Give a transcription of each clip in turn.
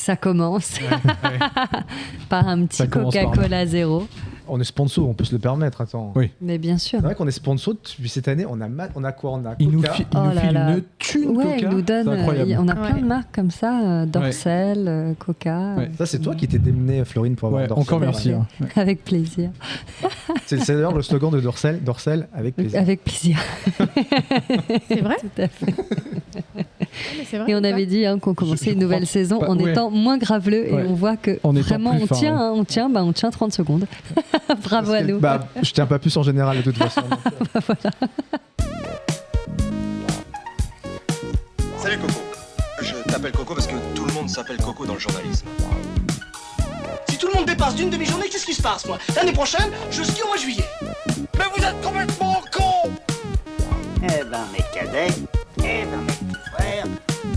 Ça commence par un petit Coca-Cola zéro. On est sponsor, on peut se le permettre, attends. Oui. Mais bien sûr. C'est vrai qu'on est sponsor depuis cette année, on a quoi? On a Il nous Coca. file une thune Ouais, Coca. il nous donne, C'est incroyable. on a plein de marques comme ça, Dorsel, Coca. Ouais. Ça, c'est toi qui t'es démené, Florine, pour avoir Ouais, Dorsel. encore merci. Hein. Ouais. Avec plaisir. C'est d'ailleurs le slogan de Dorsel, avec plaisir. Avec plaisir. C'est vrai? Tout à fait. Mais c'est vrai, Et on avait dit qu'on commençait une nouvelle saison en étant moins graveleux et on voit que vraiment on tient 30 secondes. Bravo à nous. Je tiens pas plus en général de toute façon. Voilà. Salut Coco. Je t'appelle Coco parce que tout le monde s'appelle Coco dans le journalisme. Si tout le monde dépasse d'une demi-journée, qu'est-ce qui se passe, moi? L'année prochaine, je skie au mois de juillet. Mais vous êtes complètement con! Eh ben, mes cadets, mes petits frères,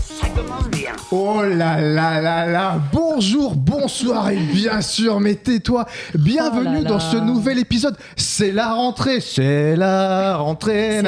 ça commence bien. Oh là là là là, bonjour, bonsoir et bien sûr, mais tais-toi, bienvenue dans ce nouvel épisode. C'est la rentrée, c'est la rentrée,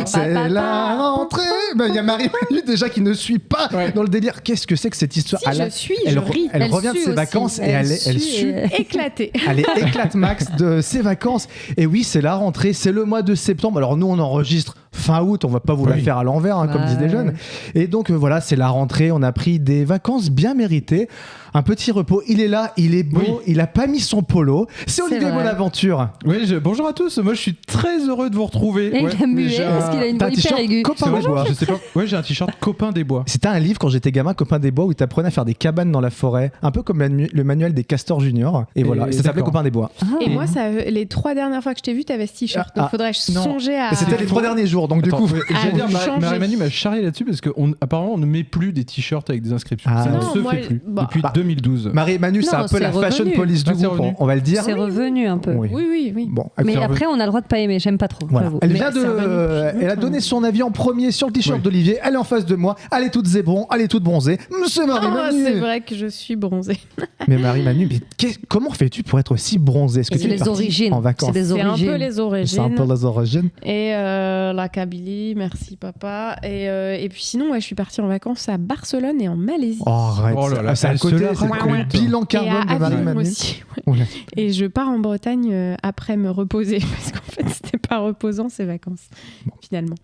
c'est la rentrée. Il y a Marie-Manu déjà qui ne suit pas dans le délire. Qu'est-ce que c'est que cette histoire? Si, je suis, je ris. Elle revient de ses vacances et elle sue. Éclatée. Elle est éclate max de ses vacances. Et oui, c'est la rentrée, c'est le mois de septembre. Alors nous, on enregistre fin août, on va pas vous la faire à l'envers, comme disent les jeunes. Et donc voilà, c'est la rentrée, on a pris des vacances bien méritées. Un petit repos, il est là, il est beau, il a pas mis son polo. C'est Olivier Bonaventure. Oui, bonjour à tous, moi je suis très heureux de vous retrouver. Et il a muet parce qu'il a une voix hyper aiguë. Copain des bois. Je sais pas. Ouais, j'ai un t-shirt Copain des bois. C'était un livre quand j'étais gamin, Copain des bois, où t'apprenais à faire des cabanes dans la forêt, un peu comme le manuel des castors juniors. Et voilà, ça s'appelait Copain des bois. Et moi, les 3 dernières fois que je t'ai vu, t'avais ce t-shirt. Donc faudrait songer à. C'était les 3 derniers jours, donc du coup. J'allais dire, Marie-Manu m'a charrié là-dessus parce qu'apparemment on ne met plus des t-shirts avec des inscriptions. Ça ne se fait plus depuis 2012. Marie-Manu, c'est un peu la fashion police du groupe, on va le dire. C'est revenu un peu. Oui. Bon, mais après, on a le droit de pas aimer, j'aime pas trop. Voilà. Elle a donné son avis en premier sur le t-shirt d'Olivier. Elle est en face de moi, elle est toute zébron, elle est toute bronzée. C'est Marie-Manu. C'est vrai que je suis bronzée. Mais Marie-Manu, comment fais-tu pour être aussi bronzée? Est-ce que c'est les origines en vacances? C'est un peu les origines. C'est un peu les origines. Et la Kabylie, merci papa. Et puis sinon, je suis partie en vacances à Barcelone et en Malaisie. Oh, arrête. Oh là là, c'est à côté, c'est le bilan carbone de Marie-Manu. Aussi, Et je pars en Bretagne après me reposer parce qu'en fait, c'était pas reposant ces vacances, finalement.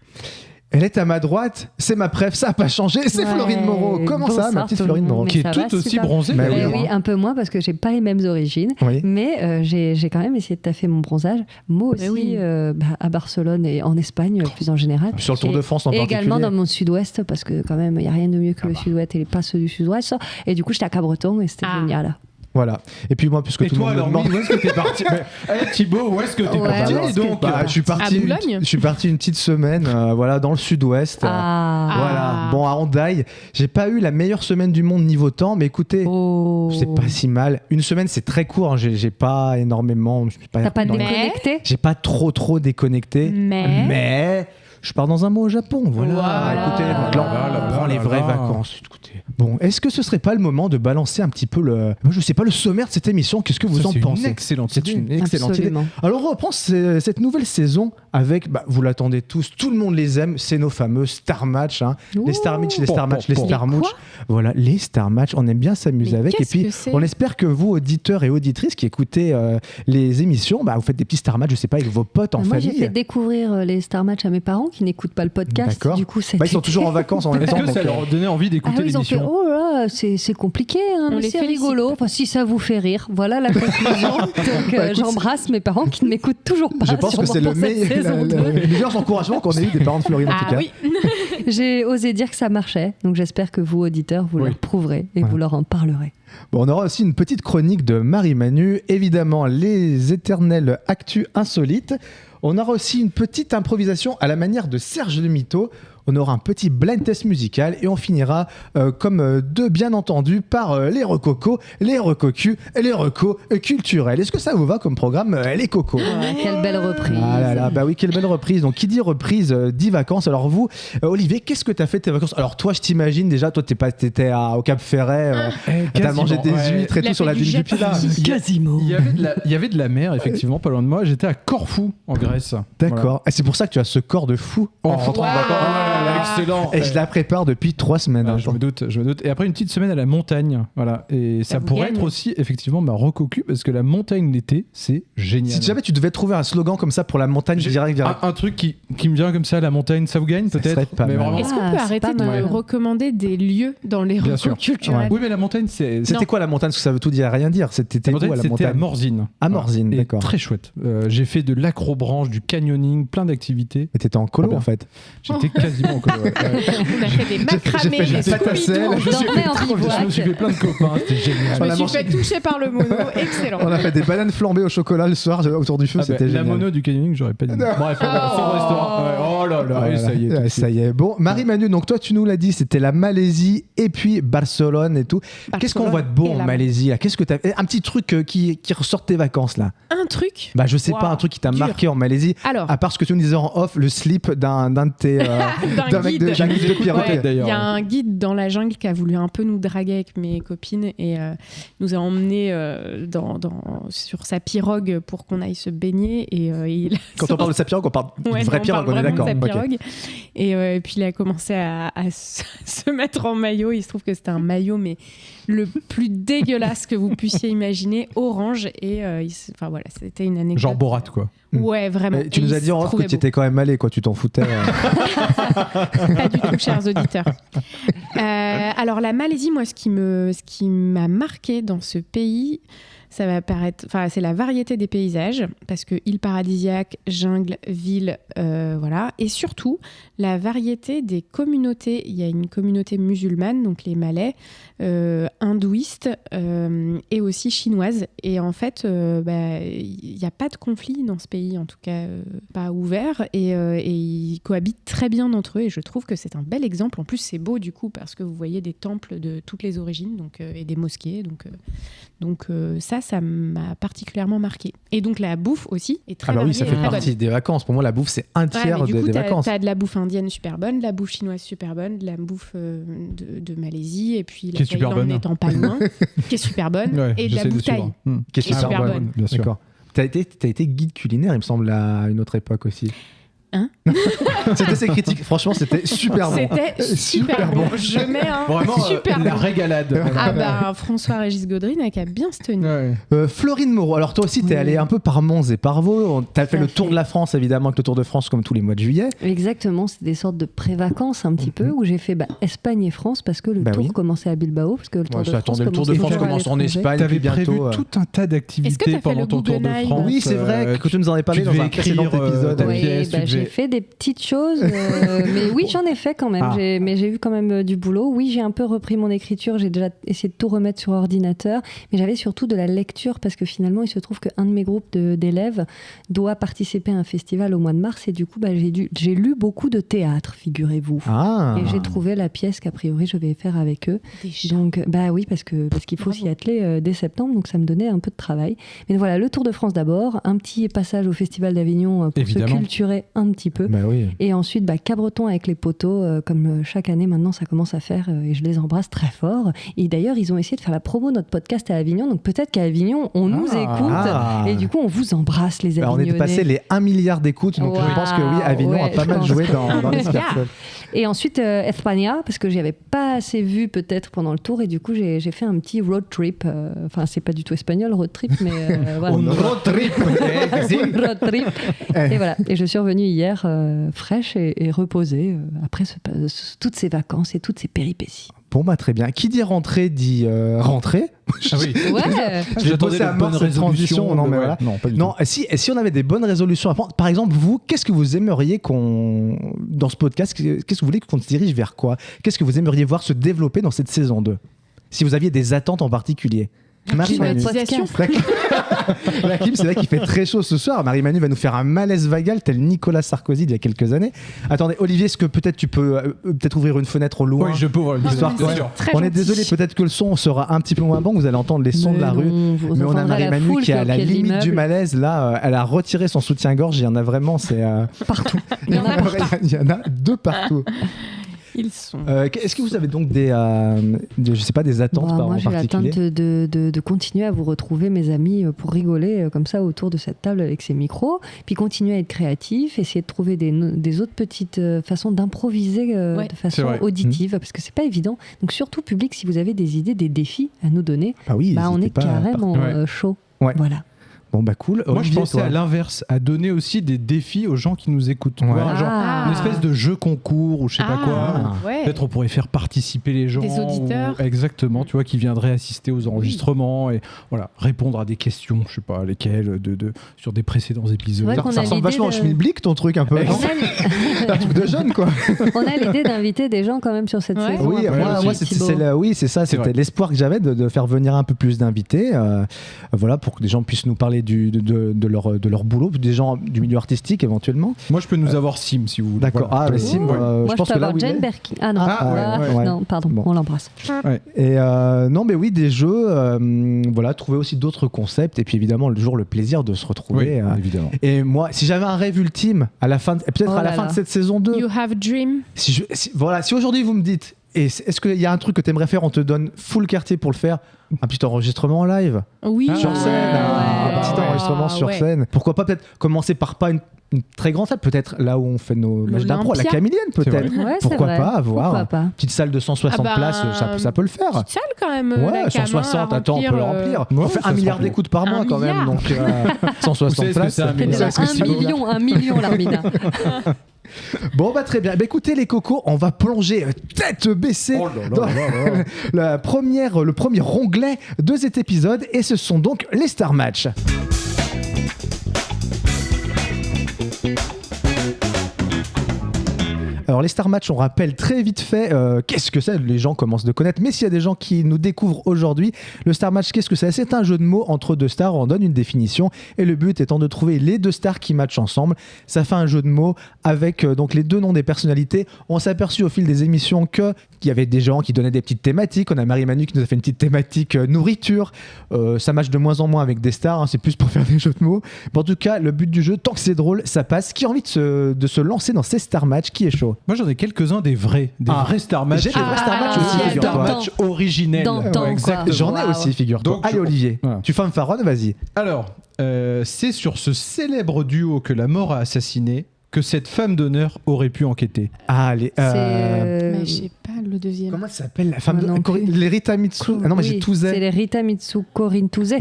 Elle est à ma droite, c'est ma préf, ça n'a pas changé, c'est Florine Moreau. Comment ça, ma petite Florine Moreau? Qui est toute aussi bronzée. Oui, un peu moins parce que j'ai pas les mêmes origines, mais j'ai quand même essayé de taffer mon bronzage. Moi aussi, à Barcelone et en Espagne plus en général. Sur le Tour de France en particulier. Et également dans mon sud-ouest parce que quand même, il n'y a rien de mieux que le sud-ouest et pas ceux du sud-ouest. Et du coup, j'étais à Cabreton et c'était génial. Voilà. Et puis moi, puisque tout le monde me demande... où est-ce que t'es parti? Thibaut, où est-ce que t'es parti? Donc, je suis parti une petite semaine, dans le sud-ouest. Voilà. Bon, à Hendaye, j'ai pas eu la meilleure semaine du monde niveau temps, mais écoutez, c'est pas si mal. Une semaine, c'est très court. Hein. J'ai pas énormément. T'as pas déconnecté? J'ai pas trop déconnecté. Mais je pars dans un mois au Japon. Voilà. Écoutez, donc là, on prend les vraies vacances. Écoutez. Bon, est-ce que ce serait pas le moment de balancer un petit peu le sommaire de cette émission? Qu'est-ce que vous en pensez? C'est une excellente idée. Alors on reprend cette nouvelle saison avec, vous l'attendez tous, tout le monde les aime, c'est nos fameux Star Match, les Star Match, les Star Match, les Star Match. Voilà, les Star Match, on aime bien s'amuser avec. Et puis on espère que vous, auditeurs et auditrices qui écoutez les émissions, vous faites des petits Star Match, je sais pas, avec vos potes en famille. Moi j'ai fait découvrir les Star Match à mes parents qui n'écoutent pas le podcast. D'accord. Du coup, ils sont toujours en vacances en même temps. Est-ce que ça leur donnait envie d'écouter l'émission? Oh là, c'est compliqué, mais c'est rigolo. Enfin, si ça vous fait rire, voilà la conclusion. Donc j'embrasse mes parents qui ne m'écoutent toujours pas. Je pense que c'est le meilleur encouragement qu'on ait eu des parents de Florine en tout cas. Oui. J'ai osé dire que ça marchait, donc j'espère que vous, auditeurs, vous leur prouverez et vous leur en parlerez. Bon, on aura aussi une petite chronique de Marie-Manu, évidemment les éternelles actus insolites. On aura aussi une petite improvisation à la manière de Serge Le Mito. On aura un petit blind test musical et on finira, comme de bien entendu, par les recocos, les recocus et les recos culturels. Est-ce que ça vous va comme programme, les cocos? Quelle belle reprise. Ah là là, oui, quelle belle reprise. Donc, qui dit reprise, dit vacances. Alors vous, Olivier, qu'est-ce que t'as fait de tes vacances? Alors toi, je t'imagine déjà, toi, t'étais au Cap Ferret, t'as mangé des huîtres et tout sur la dune du Pilat. Quasiment. Il y avait de la mer, effectivement, pas loin de moi. J'étais à Corfou, en Grèce. D'accord. Voilà. Et c'est pour ça que tu as ce corps de fou en rentrant de vacances. excellent. Et je la prépare depuis 3 semaines. Je me doute. Et après une petite semaine à la montagne, voilà. Et ça pourrait être aussi effectivement ma recocu parce que la montagne l'été, c'est génial. Si jamais tu devais trouver un slogan comme ça pour la montagne, direct. Un truc qui me vient comme ça, la montagne, ça vous gagne peut-être. Mais vraiment... Est-ce qu'on peut arrêter de recommander des lieux dans les recos culturels? Oui, mais la montagne, c'était quoi la montagne? Parce que ça veut tout dire, rien dire. C'était où à la montagne? C'était à Morzine. À Morzine, d'accord. Très chouette. J'ai fait de l'acrobranche, du canyoning, plein d'activités. Mais t'étais en colo en fait. J'étais quasiment en colo. On a fait des macramés, des scooby-doo. Je me suis fait plein de copains, c'était génial. Je me suis fait toucher par le mono, excellent. On a fait des bananes flambées au chocolat le soir autour du feu, c'était génial. La mono du canyoning, j'aurais pas dit. Bref, sans restaurant. Oh là là, ça y est. Bon, Marie-Manu, donc toi tu nous l'as dit, c'était la Malaisie et puis Barcelone et tout. Qu'est-ce qu'on voit de beau en Malaisie là? Qu'est-ce que t'as un petit truc qui ressort de tes vacances là? Un truc? Bah je sais pas, un truc qui t'a marqué en Malaisie. Alors, à part ce que tu me disais en off, le slip d'un de tes d'un mec de piraterie d'ailleurs. Il y a un guide dans la jungle qui a voulu un peu nous draguer avec mes copines et nous a emmenés sur sa pirogue pour qu'on aille se baigner et quand on parle de sa pirogue, on parle d'une vraie pirogue, on est d'accord. Okay. Et puis il a commencé à se mettre en maillot. Il se trouve que c'était un maillot mais le plus dégueulasse que vous puissiez imaginer, orange et enfin voilà, c'était une anecdote. Genre Borat quoi. Ouais, vraiment. Mais tu nous as dit en off que tu étais quand même allé, quoi, tu t'en foutais. Pas du tout, chers auditeurs. Alors la Malaisie, moi, ce qui m'a marqué dans ce pays, ça va paraître, enfin, c'est la variété des paysages, parce que île paradisiaque, jungle, ville, voilà, et surtout la variété des communautés. Il y a une communauté musulmane, donc les Malais, hindouistes et aussi chinoises. Et en fait, il n'y a pas de conflit dans ce pays, en tout cas pas ouvert, et ils cohabitent très bien entre eux. Et je trouve que c'est un bel exemple. En plus, c'est beau du coup parce que vous voyez des temples de toutes les origines, donc et des mosquées, donc ça m'a particulièrement marqué. Et donc la bouffe aussi est très variée. Oui, ça fait partie des vacances. Pour moi, la bouffe, c'est un tiers des vacances. T'as de la bouffe indienne super bonne, de la bouffe chinoise super bonne, de la bouffe de Malaisie, et puis la Thaïlande n'étant pas loin, qui est super bonne, et de la bouffe thaï, qui est super bonne. Bien sûr. D'accord. T'as été guide culinaire, il me semble, à une autre époque aussi. Hein? C'était ses critiques. Franchement, c'était super bon. C'était super bon. Je mets un vraiment, super la régalade. Ah bah, François-Régis Gaudry n'a qu'à bien se tenir. Ouais. Florine Moreau, alors toi aussi, t'es allée un peu par Mons et par Vaux. T'as fait le tour de la France, évidemment, avec le Tour de France, comme tous les mois de juillet. Exactement, c'est des sortes de pré-vacances un petit peu, où j'ai fait Espagne et France, parce que le tour commençait à Bilbao, parce que le Tour de France commence en Espagne. T'avais prévu tout un tas d'activités pendant ton Tour de France. Oui, c'est vrai que tu nous en avais parlé dans un précédent épisode. J'ai fait des petites choses, mais oui, j'en ai fait quand même. Mais j'ai eu quand même du boulot. Oui, j'ai un peu repris mon écriture. J'ai déjà essayé de tout remettre sur ordinateur, mais j'avais surtout de la lecture parce que finalement, il se trouve qu'un de mes groupes d'élèves doit participer à un festival au mois de mars et du coup, j'ai lu beaucoup de théâtre, figurez-vous. Et j'ai trouvé la pièce qu'a priori je vais faire avec eux. Donc, oui, parce qu'il faut s'y atteler dès septembre, donc ça me donnait un peu de travail. Mais voilà, le Tour de France d'abord, un petit passage au Festival d'Avignon pour se culturer un petit peu. Oui. Et ensuite, Cabreton avec les poteaux, comme chaque année maintenant, ça commence à faire, et je les embrasse très fort. Et d'ailleurs, ils ont essayé de faire la promo de notre podcast à Avignon, donc peut-être qu'à Avignon, on nous écoute, et du coup, on vous embrasse, les Avignonnais. On est passé les 1 milliard d'écoutes, donc je pense que oui, Avignon a pas mal joué dans les personnes. Et ensuite, España, parce que j'y avais pas assez vu peut-être pendant le tour, et du coup, j'ai fait un petit road trip. Enfin, c'est pas du tout espagnol, road trip, mais voilà. Un road trip. Road trip. Et voilà. Et je suis revenue hier fraîche et reposée après toutes ces vacances et toutes ces péripéties. Bon, très bien. Qui dit rentrée dit rentrée. Ah oui. Ouais. J'ai posé à mort cette transition. Non, mais voilà. Non, pas du tout. Si on avait des bonnes résolutions à prendre, par exemple, vous, qu'est-ce que vous aimeriez dans ce podcast, qu'est-ce que vous voulez qu'on se dirige vers quoi? Qu'est-ce que vous aimeriez voir se développer dans cette saison 2? Si vous aviez des attentes en particulier. Marie-Manu. La clim, c'est là qu'il fait très chaud ce soir. Marie-Manu va nous faire un malaise vagal tel Nicolas Sarkozy il y a quelques années. Attendez, Olivier, est-ce que peut-être tu peux peut-être ouvrir une fenêtre au loin? Oui, je peux ouvrir une fenêtre. On est désolé, peut-être que le son sera un petit peu moins bon. Vous allez entendre les sons de la rue. Mais on a Marie-Manu qui est à la limite du malaise. Là, elle a retiré son soutien-gorge. Il y en a vraiment, c'est... Partout. Il y en a de partout. Ils sont. Est-ce que vous avez donc des attentes en moi, j'ai particulier? l'attente de continuer à vous retrouver, mes amis, pour rigoler comme ça autour de cette table avec ces micros, puis continuer à être créatif, essayer de trouver des autres petites façons d'improviser de façon auditive, parce que c'est pas évident. Donc surtout, public, si vous avez des idées, des défis à nous donner, on est carrément chaud. Ouais. Voilà. Bon bah cool. Moi Olivier, je pensais à l'inverse, à donner aussi des défis aux gens qui nous écoutent. Une espèce de jeu concours ou je sais pas quoi. Peut-être on pourrait faire participer les gens. Des auditeurs. Exactement, tu vois, qui viendraient assister aux enregistrements et voilà, répondre à des questions, je sais pas lesquelles, sur des précédents épisodes. Ça ressemble vachement au Schmilblick ton truc un peu. Un truc de jeune quoi. On a l'idée d'inviter des gens quand même sur cette saison. Oui, moi c'est ça, c'était l'espoir que j'avais de faire venir un peu plus d'invités, voilà, pour que des gens puissent nous parler de leur boulot, des gens du milieu artistique éventuellement. Moi je peux nous avoir Sim si vous voulez. D'accord. Voilà. Sim, moi je pense peux que là avoir Jane Birkin. Ah non, non, pardon, on l'embrasse. Et non mais oui, des jeux, voilà, trouver aussi d'autres concepts et puis évidemment toujours le plaisir de se retrouver. Évidemment. Et moi, si j'avais un rêve ultime à la fin, peut-être à la fin de cette saison 2. You have a dream. Si aujourd'hui vous me dites, est-ce qu'il y a un truc que tu aimerais faire, on te donne full quartier pour le faire, un petit enregistrement en live, sur scène, un petit enregistrement sur scène. Pourquoi pas peut-être commencer par pas une très grande salle, peut-être là où on fait nos matchs d'impro, la Camilienne peut-être. Pourquoi pas avoir une petite salle de 160 places, ça peut le faire. Petite salle quand même. Ouais, 160, attends, on peut le remplir. On fait 1 milliard d'écoutes par mois quand même, donc 160 places. Ça fait déjà 1 million l'Armina. Bon bah très bien, écoutez les cocos, on va plonger tête baissée dans le premier onglet de cet épisode et ce sont donc les Star Match. Alors les Star Match, on rappelle très vite fait qu'est-ce que c'est, les gens commencent de connaître, mais s'il y a des gens qui nous découvrent aujourd'hui, le Star Match, qu'est-ce que c'est ? C'est un jeu de mots entre deux stars, on donne une définition et le but étant de trouver les deux stars qui matchent ensemble. Ça fait un jeu de mots avec donc les deux noms des personnalités. On s'est aperçu au fil des émissions qu'il y avait des gens qui donnaient des petites thématiques. On a Marie-Manu qui nous a fait une petite thématique nourriture. Ça match de moins en moins avec des stars, c'est plus pour faire des jeux de mots. Mais en tout cas, le but du jeu, tant que c'est drôle, ça passe. Qui a envie de se lancer dans ces Star Match ? Qui est chaud ? Moi j'en ai quelques-uns des vrais Star Match. J'ai des vrais Star Match aussi, des Star Match originels. J'en ai aussi, figure-toi. Allez Olivier, tu fanfaronnes, vas-y. Alors, c'est sur ce célèbre duo que la mort a assassiné que cette femme d'honneur aurait pu enquêter. Allez, mais je sais pas le deuxième. comment elle s'appelle la femme d'honneur ? Les Rita Mitsu. Ah non, mais j'ai Touzet. C'est les Rita Mitsu, Corinne Touzet.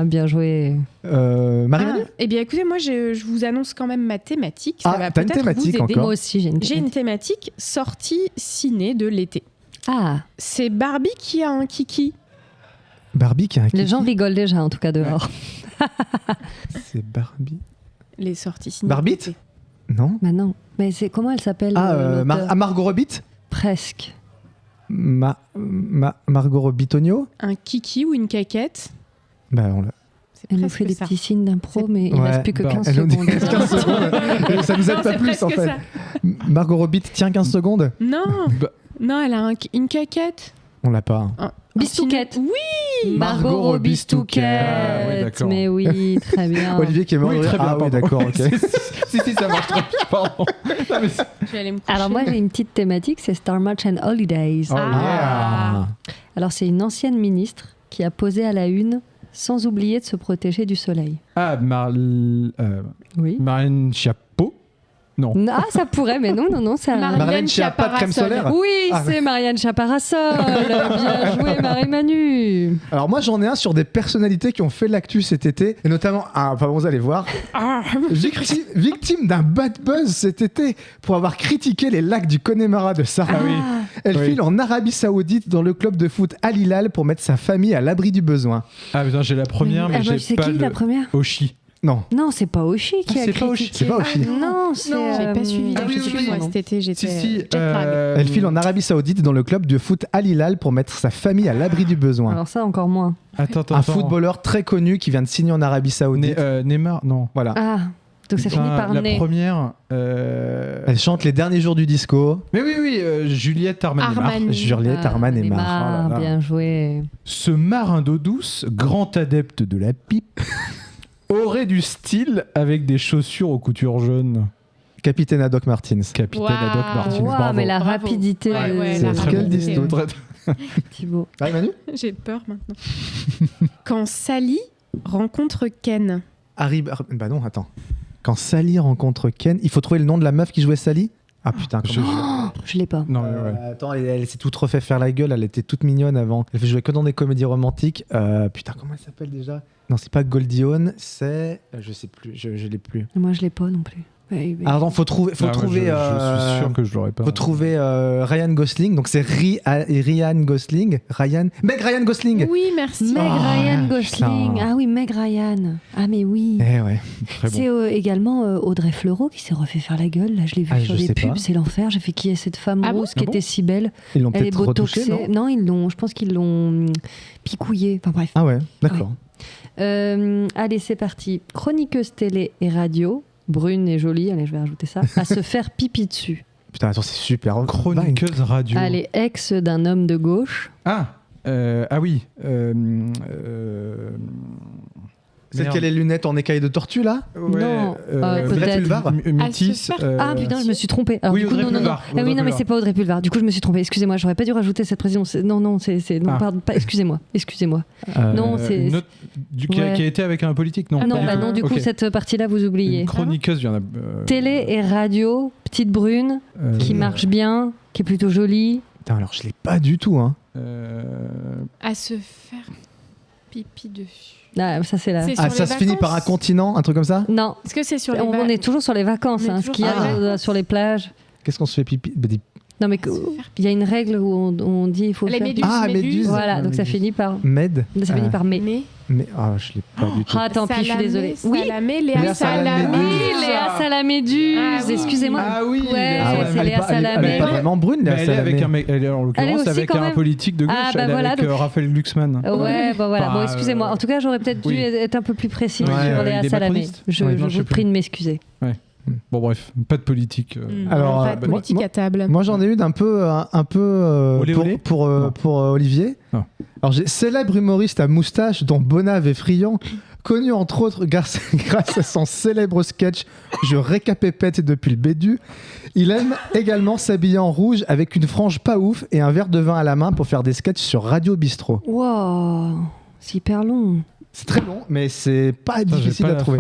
Bien joué. Marie-Manu ? Eh bien écoutez, moi je vous annonce quand même ma thématique. Ça va t'as une peut-être thématique vous aider. encore ? Moi aussi, J'ai une thématique sortie ciné de l'été. C'est Barbie qui a un kiki. Barbie qui a un kiki. Les gens rigolent déjà, en tout cas dehors. C'est Barbie. Les sorties ciné. Barbie ? Non. Bah non. Mais comment elle s'appelle Margot Robbie ? Presque. Margot Robbie-Tonio ? Un kiki ou une caquette. Bah on l'a. Elle nous fait des petits signes d'impro, mais il ne reste plus que 15 secondes. 15 secondes. Ça nous aide pas plus en fait. Ça. Margot Robbie tient 15 secondes ? Non. Non, elle a une caquette. On l'a pas. Bistouquette. Oui. Margot Robbie Bistouquette. Mais oui, très bien. Olivier qui est mort. Oui, très bien. Oui, d'accord, ok. si, ça marche très bien. Pardon. Je vais aller me coucher. Alors moi, j'ai une petite thématique, c'est Star Match and Holidays. Oh, yeah. Alors c'est une ancienne ministre qui a posé à la une sans oublier de se protéger du soleil. Oui. Marlène Schiappa. Non. Ah, ça pourrait, mais non, ça... Marlène Schiappa de crème solaire. Oui, c'est Marianne Schiapparasol. Bien joué, Marie-Manu. Alors moi, j'en ai un sur des personnalités qui ont fait l'actu cet été, et notamment, vous allez voir, victime d'un bad buzz cet été pour avoir critiqué les lacs du Connemara de Sarah. Elle file en Arabie Saoudite dans le club de foot Al Hilal pour mettre sa famille à l'abri du besoin. Ah putain, j'ai la première, mais j'ai pas la première Oshi. Non, c'est pas Oshi qui a critiqué. C'est pas Oshi. Non, j'ai pas suivi l'actu moi cet été. J'étais Elle file en Arabie Saoudite dans le club de foot Al Hilal pour mettre sa famille à l'abri du besoin. Alors ça, encore moins. Un footballeur très connu qui vient de signer en Arabie Saoudite. Neymar, non. Voilà. Donc ça finit par la première. Elle chante les derniers jours du disco. Mais oui, Juliette Armanet. Juliette Armanet-Mar. Bien joué. Ce marin d'eau douce, grand adepte de la pipe, aurait du style avec des chaussures aux coutures jaunes. Capitaine Haddock Martins. Capitaine Haddock Martins. Wow, mais la Bravo. rapidité. C'est ce qu'elle dit d'autre. Thibaut. Allez, Manu. J'ai peur maintenant. Quand Sally rencontre Ken. Bah non, attends. Quand Sally rencontre Ken, il faut trouver le nom de la meuf qui jouait Sally. Ah putain, Je l'ai pas. Non, attends, elle s'est toute refait faire la gueule, elle était toute mignonne avant. Elle jouait que dans des comédies romantiques. Putain, comment elle s'appelle déjà? Non, c'est pas Goldie Hawn, c'est. Je sais plus, je l'ai plus. Moi, je l'ai pas non plus. Alors, faut trouver. je suis sûr que je l'aurais pas. Faut trouver Ryan Gosling, donc c'est Ryan Gosling. Meg Ryan Gosling. Oui, merci. Meg Ryan Gosling. Putain. Ah oui, Meg Ryan. Ah mais oui. Ouais. Très bon. C'est également Audrey Fleurot qui s'est refait faire la gueule. Là, je l'ai vu sur des pubs. C'est l'enfer. J'ai fait qui est cette femme rousse qui était si belle. Ils l'ont Elle est peut-être botoxée. retouchée, non Je pense qu'ils l'ont picouillée. Enfin bref. Ah ouais, d'accord. Allez, c'est parti. Chroniqueuse télé et radio. Brune et jolie, allez, je vais rajouter ça, à se faire pipi dessus. Putain, attends, c'est super. Chroniqueuse radio. Allez, ex d'un homme de gauche. Oui. Celle qui a les lunettes en écaille de tortue, là? Non, Audrey Pulvar. Métis. Ah putain, je me suis trompée. Alors, Oui, du coup, Audrey non. Pulvar. Ah oui, non, mais c'est pas Audrey Pulvar. Du coup, je me suis trompée. Excusez-moi, j'aurais pas dû rajouter cette précision. Non, pardon, pas. Excusez-moi. Non, c'est. Qui a été avec un politique, non? Non, du coup, cette partie-là, vous oubliez. Une chroniqueuse, il y en a. Télé et radio, petite brune, qui marche bien, qui est plutôt jolie. Putain, alors je l'ai pas du tout, hein. À se faire pipi dessus. Ah, ça, c'est là. Ça se finit par un continent, un truc comme ça? Non. Est-ce que c'est sur les On est toujours sur les vacances, ce qu'il y a sur les plages. Qu'est-ce qu'on se fait pipi? Non, mais il y a une règle où on dit il faut les faire méduses, méduses. Voilà, donc ça finit par Med. Ça finit par mais. Mais je l'ai pas du tout. Ah, tant pis, je suis désolée. Léa Salamé. Léa Salamé-Duse. Excusez-moi. Ah oui. C'est Léa Salamé. Elle est pas vraiment brune, Léa Salamé. Elle est en l'occurrence avec un politique de gauche. Elle est avec Raphaël Glucksmann. Ouais, voilà. Bon, excusez-moi. En tout cas, j'aurais peut-être dû être un peu plus précis sur Léa Salamé. Je vous prie de m'excuser. Bon bref, pas de politique. Alors, pas de politique à table. Moi j'en ai eu d'un peu pour Olivier. Ah. Alors j'ai célèbre humoriste à moustache dont Bonave est friand, connu entre autres grâce à son célèbre sketch Je récapépète depuis le bédu. Il aime également s'habiller en rouge avec une frange pas ouf et un verre de vin à la main pour faire des sketchs sur Radio Bistrot. Wow, c'est hyper long. C'est très long, mais c'est pas difficile à trouver.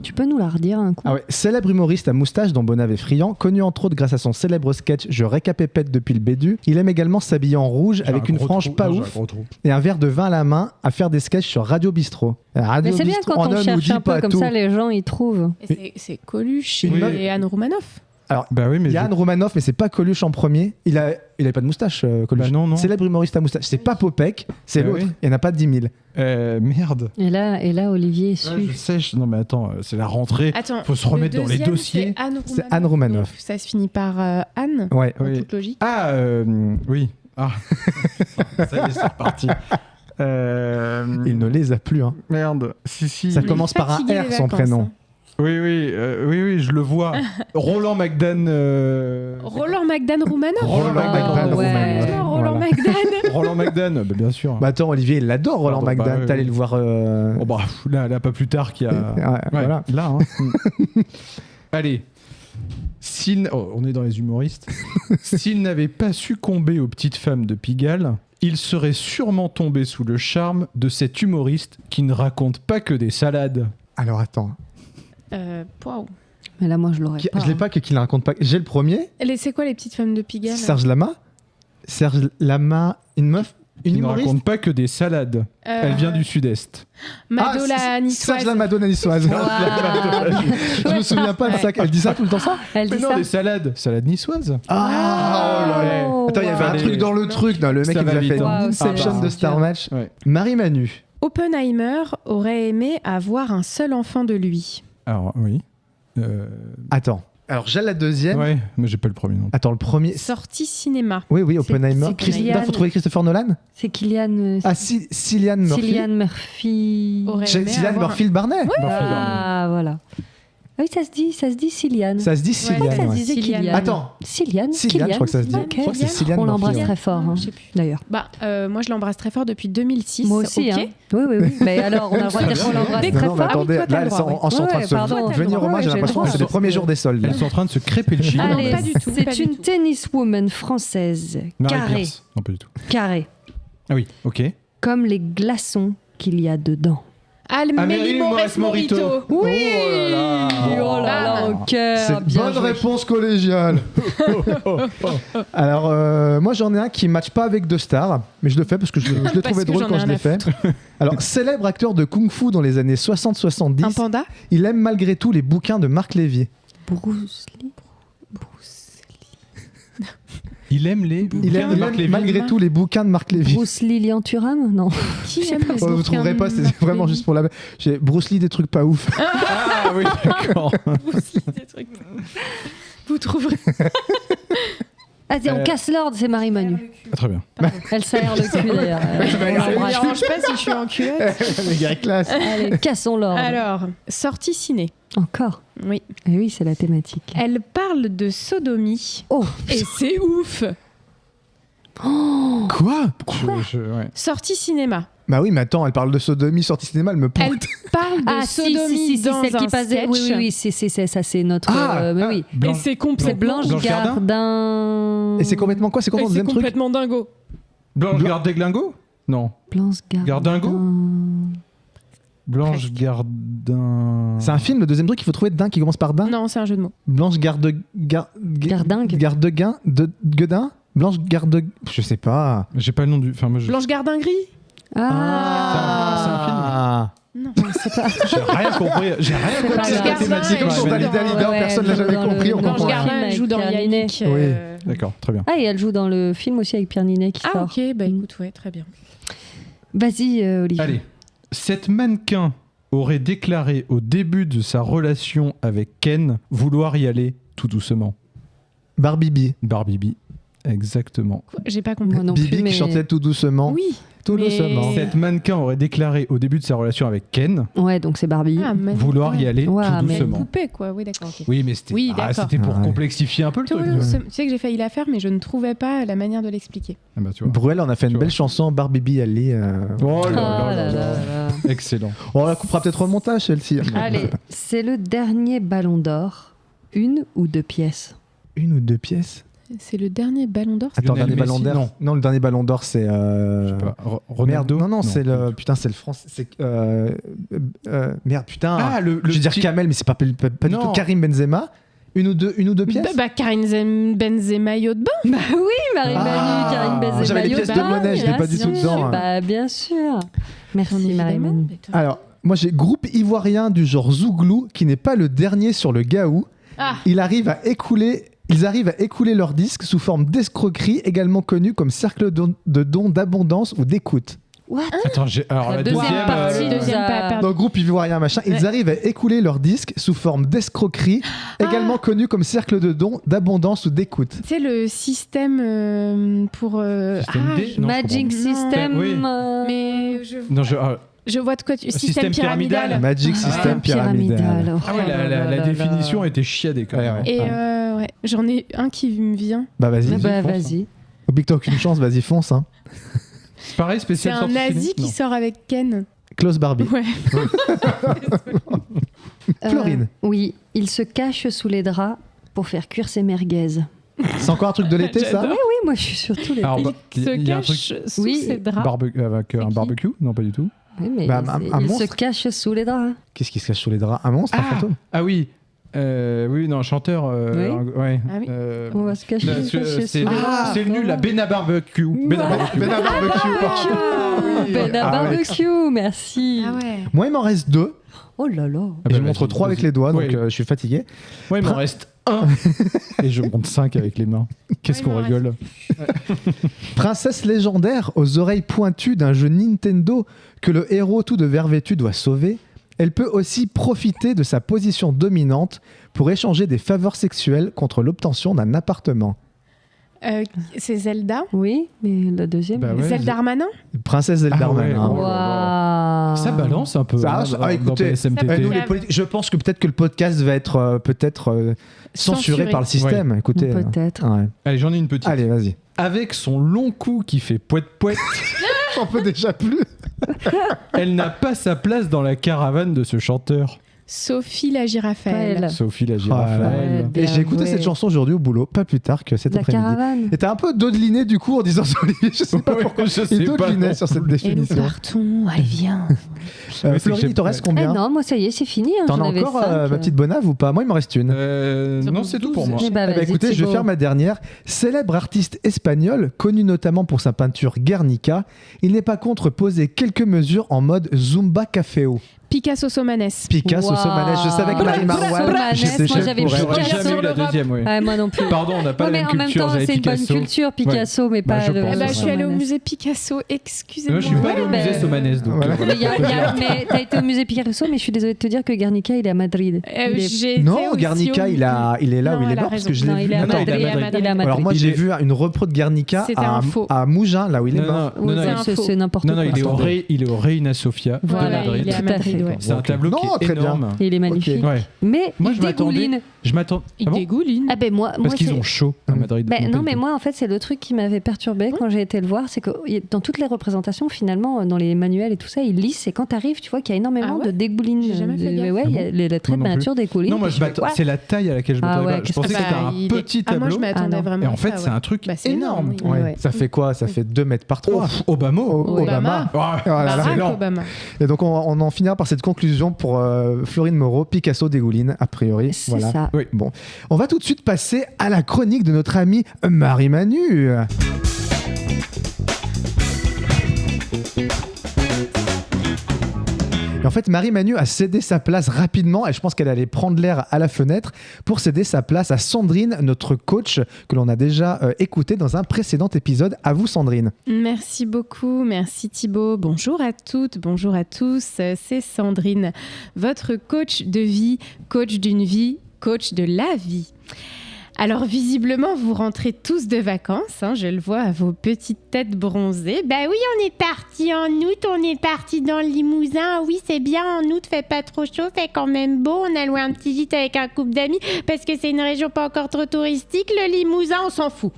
Tu peux nous la redire un coup? Ah ouais. Célèbre humoriste à moustache dont Bonave est friand, connu entre autres grâce à son célèbre sketch Je récapépète depuis le bédu. Il aime également s'habiller en rouge avec une frange pas ouf et un verre de vin à la main à faire des sketchs sur Radio Bistrot. Mais c'est bien quand on cherche un peu comme ça, les gens ils trouvent. C'est Coluche et Anne Romanoff. Alors, il y a Anne Romanoff, mais c'est pas Coluche en premier. Il avait pas de moustache, Coluche. Non. Célèbre humoriste à moustache. C'est pas Popek, c'est l'autre. Il y en a pas 10 000. Merde. Et là, Olivier est su. Je sais. Non, mais attends, c'est la rentrée. Faut se remettre dans les dossiers. C'est Anne Romanoff. Ça se finit par Anne. Ouais. En toute logique. Ah, oui. Ah. Ça y est, c'est reparti. Il ne les a plus. Hein. Merde. Si. Ça commence par un R, son prénom. Hein. Oui, je le vois. Roland McDan. Roland McDan Roumanoff. Roland McDan, bien sûr. Bah attends, Olivier, il l'adore, Roland McDan. T'es allé le voir. Là, pas plus tard qu'il y a. Voilà. Là. Allez. On est dans les humoristes. S'il n'avait pas succombé aux petites femmes de Pigalle, il serait sûrement tombé sous le charme de cet humoriste qui ne raconte pas que des salades. Alors attends. Wow. Mais là, moi, je l'aurais pas. Je l'ai pas, qu'il ne raconte pas. J'ai le premier. C'est quoi les petites femmes de Pigalle? Serge Lama, une meuf. Une qui ne humoriste raconte pas que des salades. Elle vient du Sud-Est. Mado la niçoise. Serge Mado la niçoise. Je me souviens pas de ça. Elle dit ça tout le temps, ça? Elle dit non, des salades. Salades niçoises. Attends, il y avait un truc dans le truc. Le mec, il nous a fait une Inception de Star Match. Marie-Manu. Oppenheimer aurait aimé avoir un seul enfant de lui. Alors, oui. Attends. Alors, j'ai la deuxième. Ouais, mais j'ai pas le premier nom. Attends, le premier. Sortie cinéma. Oui, Oppenheimer. Il faut trouver Christopher Nolan. C'est Cillian. Cillian Murphy. Cillian Murphy. Cillian Murphy le Barnet. Ah, voilà. Ah oui, ça se dit Cillian. Ça se dit Cillian. Ça se disait Kylian. Attends. Cillian, je crois que ça se dit. Okay. Je crois que c'est Cillian. On l'embrasse très fort, hein, d'ailleurs. Moi, je l'embrasse très fort depuis 2006. Moi aussi, okay. Oui. Mais alors, on a le droit de dire qu'on l'embrasse très fort. Attendez, là, elles sont en train de se venir hommage. J'ai l'impression que c'est les premiers jours des soldes. Elles sont en train de se crêper le chignon. Allez, pas du tout. C'est une tenniswoman française. Carrée. Non, pas du tout. Carrée. Ah oui, ok. Comme les glaçons qu'il y a dedans. Amélie Mauresmo-Morito. Oui. Oh là là, au cœur. C'est bonne réponse collégiale. Alors, moi j'en ai un qui ne matche pas avec deux stars, mais je le fais parce que je l'ai trouvé drôle quand je l'ai fait. Alors, célèbre acteur de kung-fu dans les années 60-70. Un panda. Il aime malgré tout les bouquins de Marc Lévy. Bruce Lee. Il aime malgré tout les bouquins de Marc Lévy. Bruce Lee Lian-Thuram. Non. Qui aime les vous ne trouverez pas, c'est vraiment juste pour la... J'ai Bruce Lee, des trucs pas ouf. Ah oui, d'accord. Bruce Lee, des trucs... Vous trouverez... On casse l'ordre, c'est Marie-Manu. Très bien. Elle s'aère le cul d'ailleurs. Ça ne dérange pas si je suis en culotte. Les gars, classe. Allez, cassons l'ordre. Alors, sortie ciné. Encore. Oui. Et oui, c'est la thématique. Elle parle de sodomie. Oh. Et c'est ouf. Quoi ouais. Sortie cinéma. Bah oui, mais attends, elle parle de sodomie, sortie cinéma, elle me pointe. Elle parle de sodomie dans celle un qui passe. sketch. Oui, c'est ça, c'est notre. Oui. Et c'est complètement Blanche Gardin. Et c'est complètement quoi? C'est quoi ton deuxième truc? Complètement dingo. Blanche Gardin-Glingo? Non. Blanche Gardingo? Blanche Gardin. C'est un film, le deuxième truc, il faut trouver d'un qui commence par d'un. Non, c'est un jeu de mots. Blanche Gardin. Blanche Garde... Je sais pas. J'ai pas le nom du... Blanche Gardin-Gris. C'est un film. Non, c'est pas... J'ai rien compris. C'est la thématique. Pour Dalida, personne l'a jamais compris. On Blanche comprend. Gardin joue dans Yannick. Oui. D'accord, très bien. Ah, et elle joue dans le film aussi avec Pierre Ninet qui sort. Ok, bah écoute, ouais, très bien. Vas-y, Olivier. Allez. Cette mannequin aurait déclaré au début de sa relation avec Ken vouloir y aller tout doucement. Barbie. Exactement. Quoi, j'ai pas compris. Bibi qui chantait tout doucement. Oui. Tout doucement. Cette mannequin aurait déclaré au début de sa relation avec Ken donc c'est Barbie. vouloir y aller tout doucement. Poupée, quoi. Oui, d'accord. Okay. Oui, mais c'était pour complexifier un peu le truc. Tu sais que j'ai failli la faire, mais je ne trouvais pas la manière de l'expliquer. Ah bah, tu vois. Bruel en a fait une belle chanson, Barbie Ali. Oh là là. Excellent. On la coupera peut-être au montage, celle-ci. Allez, c'est le dernier Ballon d'Or. 1 ou 2 pièces? 1 ou 2 pièces? C'est le dernier Ballon d'Or. Attends, le dernier Ballon d'Or. Non, le dernier Ballon d'Or, c'est. Je sais pas. Ronaldo. Non, c'est le. Putain, c'est le français. C'est. Merde, putain. Ah, je vais dire Kamel, mais c'est pas du tout Karim Benzema. Une ou deux pièces? Karim Benzema maillot de bain. Bah oui, Marie-Manu, Karim Benzema. J'avais les pièces de monnaie, je l'ai pas du tout dedans. Bah bien sûr. Merci Marie-Manu. Alors, moi j'ai groupe ivoirien du genre Zouglou qui n'est pas le dernier sur le Gaou. Ils arrivent à écouler leurs disques sous forme d'escroquerie, également connue comme cercle de dons d'abondance ou d'écoute. What? Attends, alors la deuxième partie. Dans le groupe ivoirien machin, ils arrivent à écouler leurs disques sous forme d'escroquerie, également connu comme cercle de dons d'abondance ou d'écoute. Tu sais, le système pour... Système D? Non, Magic System. Oui. Mais je vois de quoi tu... Système pyramidal. Magic System pyramidal. Ah ouais, la définition était chiadée quand même. Et j'en ai un qui me vient. Bah vas-y. Vas-y. Oublie que t'as aucune chance, vas-y fonce. Hein. Pareil, spécial. C'est un nazi qui sort avec Ken. Klaus Barbie. Ouais. Florine. Oui, il se cache sous les draps pour faire cuire ses merguez. C'est encore un truc de l'été, ça? Oui, moi je suis surtout l'été. Il se cache sous ses draps. Avec un barbecue? Non, pas du tout. Oui, mais il se cache sous les draps. Qu'est-ce qui se cache sous les draps? Un monstre, un fantôme? Ah oui. Oui, non, chanteur. Ouais. Ah oui. On va se cacher. C'est nul, la Benabarbecue. Benabarbecue, merci. Ah ouais. Moi, il m'en reste 2. Oh là là. Je montre 3 avec les doigts, donc je suis fatigué. Moi, il m'en reste 1. Et je monte 5 avec les mains. Qu'est-ce qu'on rigole. Princesse légendaire aux oreilles pointues d'un jeu Nintendo que le héros tout de verre vêtu doit sauver, elle peut aussi profiter de sa position dominante pour échanger des faveurs sexuelles contre l'obtention d'un appartement. C'est Zelda. Oui, mais la deuxième. Bah ouais, Zelda Darmanin. Princesse Zeldarman. Ça balance un peu. Écoutez, je pense que peut-être que le podcast va être censuré par le système. Écoutez, peut-être. Allez, j'en ai une petite. Allez, vas-y. Avec son long cou qui fait poète-poète, j'en peux déjà plus. Elle n'a pas sa place dans la caravane de ce chanteur. Sophie la Girafelle. Sophie la Girafelle. Et j'ai écouté cette chanson aujourd'hui au boulot, pas plus tard que cet après-midi. Caravane. Et t'as un peu dodeliné du coup en disant ça, Olivier. Je sais pas pourquoi. Il dodelinait sur cette définition. Et nous partons, allez viens. Florine, il t'en reste combien? Non, moi ça y est, c'est fini. T'en as encore ma petite bonave ou pas? Moi, il me reste une. Non, c'est tout pour moi. Écoutez, je vais faire ma dernière. Célèbre artiste espagnol, connu notamment pour sa peinture Guernica, il n'est pas contre poser quelques mesures en mode Zumba Caféo. Picasso Somanes. Somanes. Je savais que Marie Marouane. Moi j'avais Picasso. Jamais eu la deuxième, moi non plus. Pardon, on n'a pas la même culture. En même temps, c'est une bonne culture, Picasso, mais pas le. Je suis allée au musée Picasso, excusez-moi. Moi, je suis pas allée au musée Somanes. Mais t'as été au musée Picasso, mais je suis désolée de te dire que Guernica, il est à Madrid. Non, Guernica, il est là où il est mort parce que je l'ai vu. Il est à Madrid. Alors moi, j'ai vu une repro de Guernica à Mougins, là où il est mort. C'est n'importe quoi. Non, il est au Reina Sofia de Madrid. Il est à Madrid. C'est un tableau qui est énorme. Il est magnifique. Mais moi, il dégouline. Il dégouline. Parce qu'ils ont chaud à Madrid. Non, mais moi, en fait, c'est le truc qui m'avait perturbé quand j'ai été le voir, c'est que dans toutes les représentations, finalement, dans les manuels et tout ça, ils lissent. Et quand t'arrives, tu vois qu'il y a énormément de dégouline. J'ai jamais fait gaffe. Les traits de nature dégouline. Non, moi, c'est la taille à laquelle je m'attendais. Je pensais que c'était un petit tableau. Moi, je m'attendais vraiment. Et en fait, c'est un truc énorme. Ça fait quoi? Ça fait 2 mètres par 3. Obama. Et donc, on en finira par cette conclusion pour Florine Moreau, Picasso dégouline, a priori. C'est ça. Oui. Bon, on va tout de suite passer à la chronique de notre amie Marie-Manu. Et en fait, Marie-Manu a cédé sa place rapidement et je pense qu'elle allait prendre l'air à la fenêtre pour céder sa place à Sandrine, notre coach que l'on a déjà écouté dans un précédent épisode. À vous, Sandrine. Merci beaucoup, merci Thibaut. Bonjour à toutes, bonjour à tous. C'est Sandrine, votre coach de vie, coach d'une vie, coach de la vie. Alors visiblement, vous rentrez tous de vacances, je le vois à vos petites têtes bronzées. Bah oui, on est parti en août, on est parti dans le Limousin. Oui, c'est bien, en août, fait pas trop chaud, fait quand même beau. On a loué un petit gîte avec un couple d'amis parce que c'est une région pas encore trop touristique. Le Limousin, on s'en fout.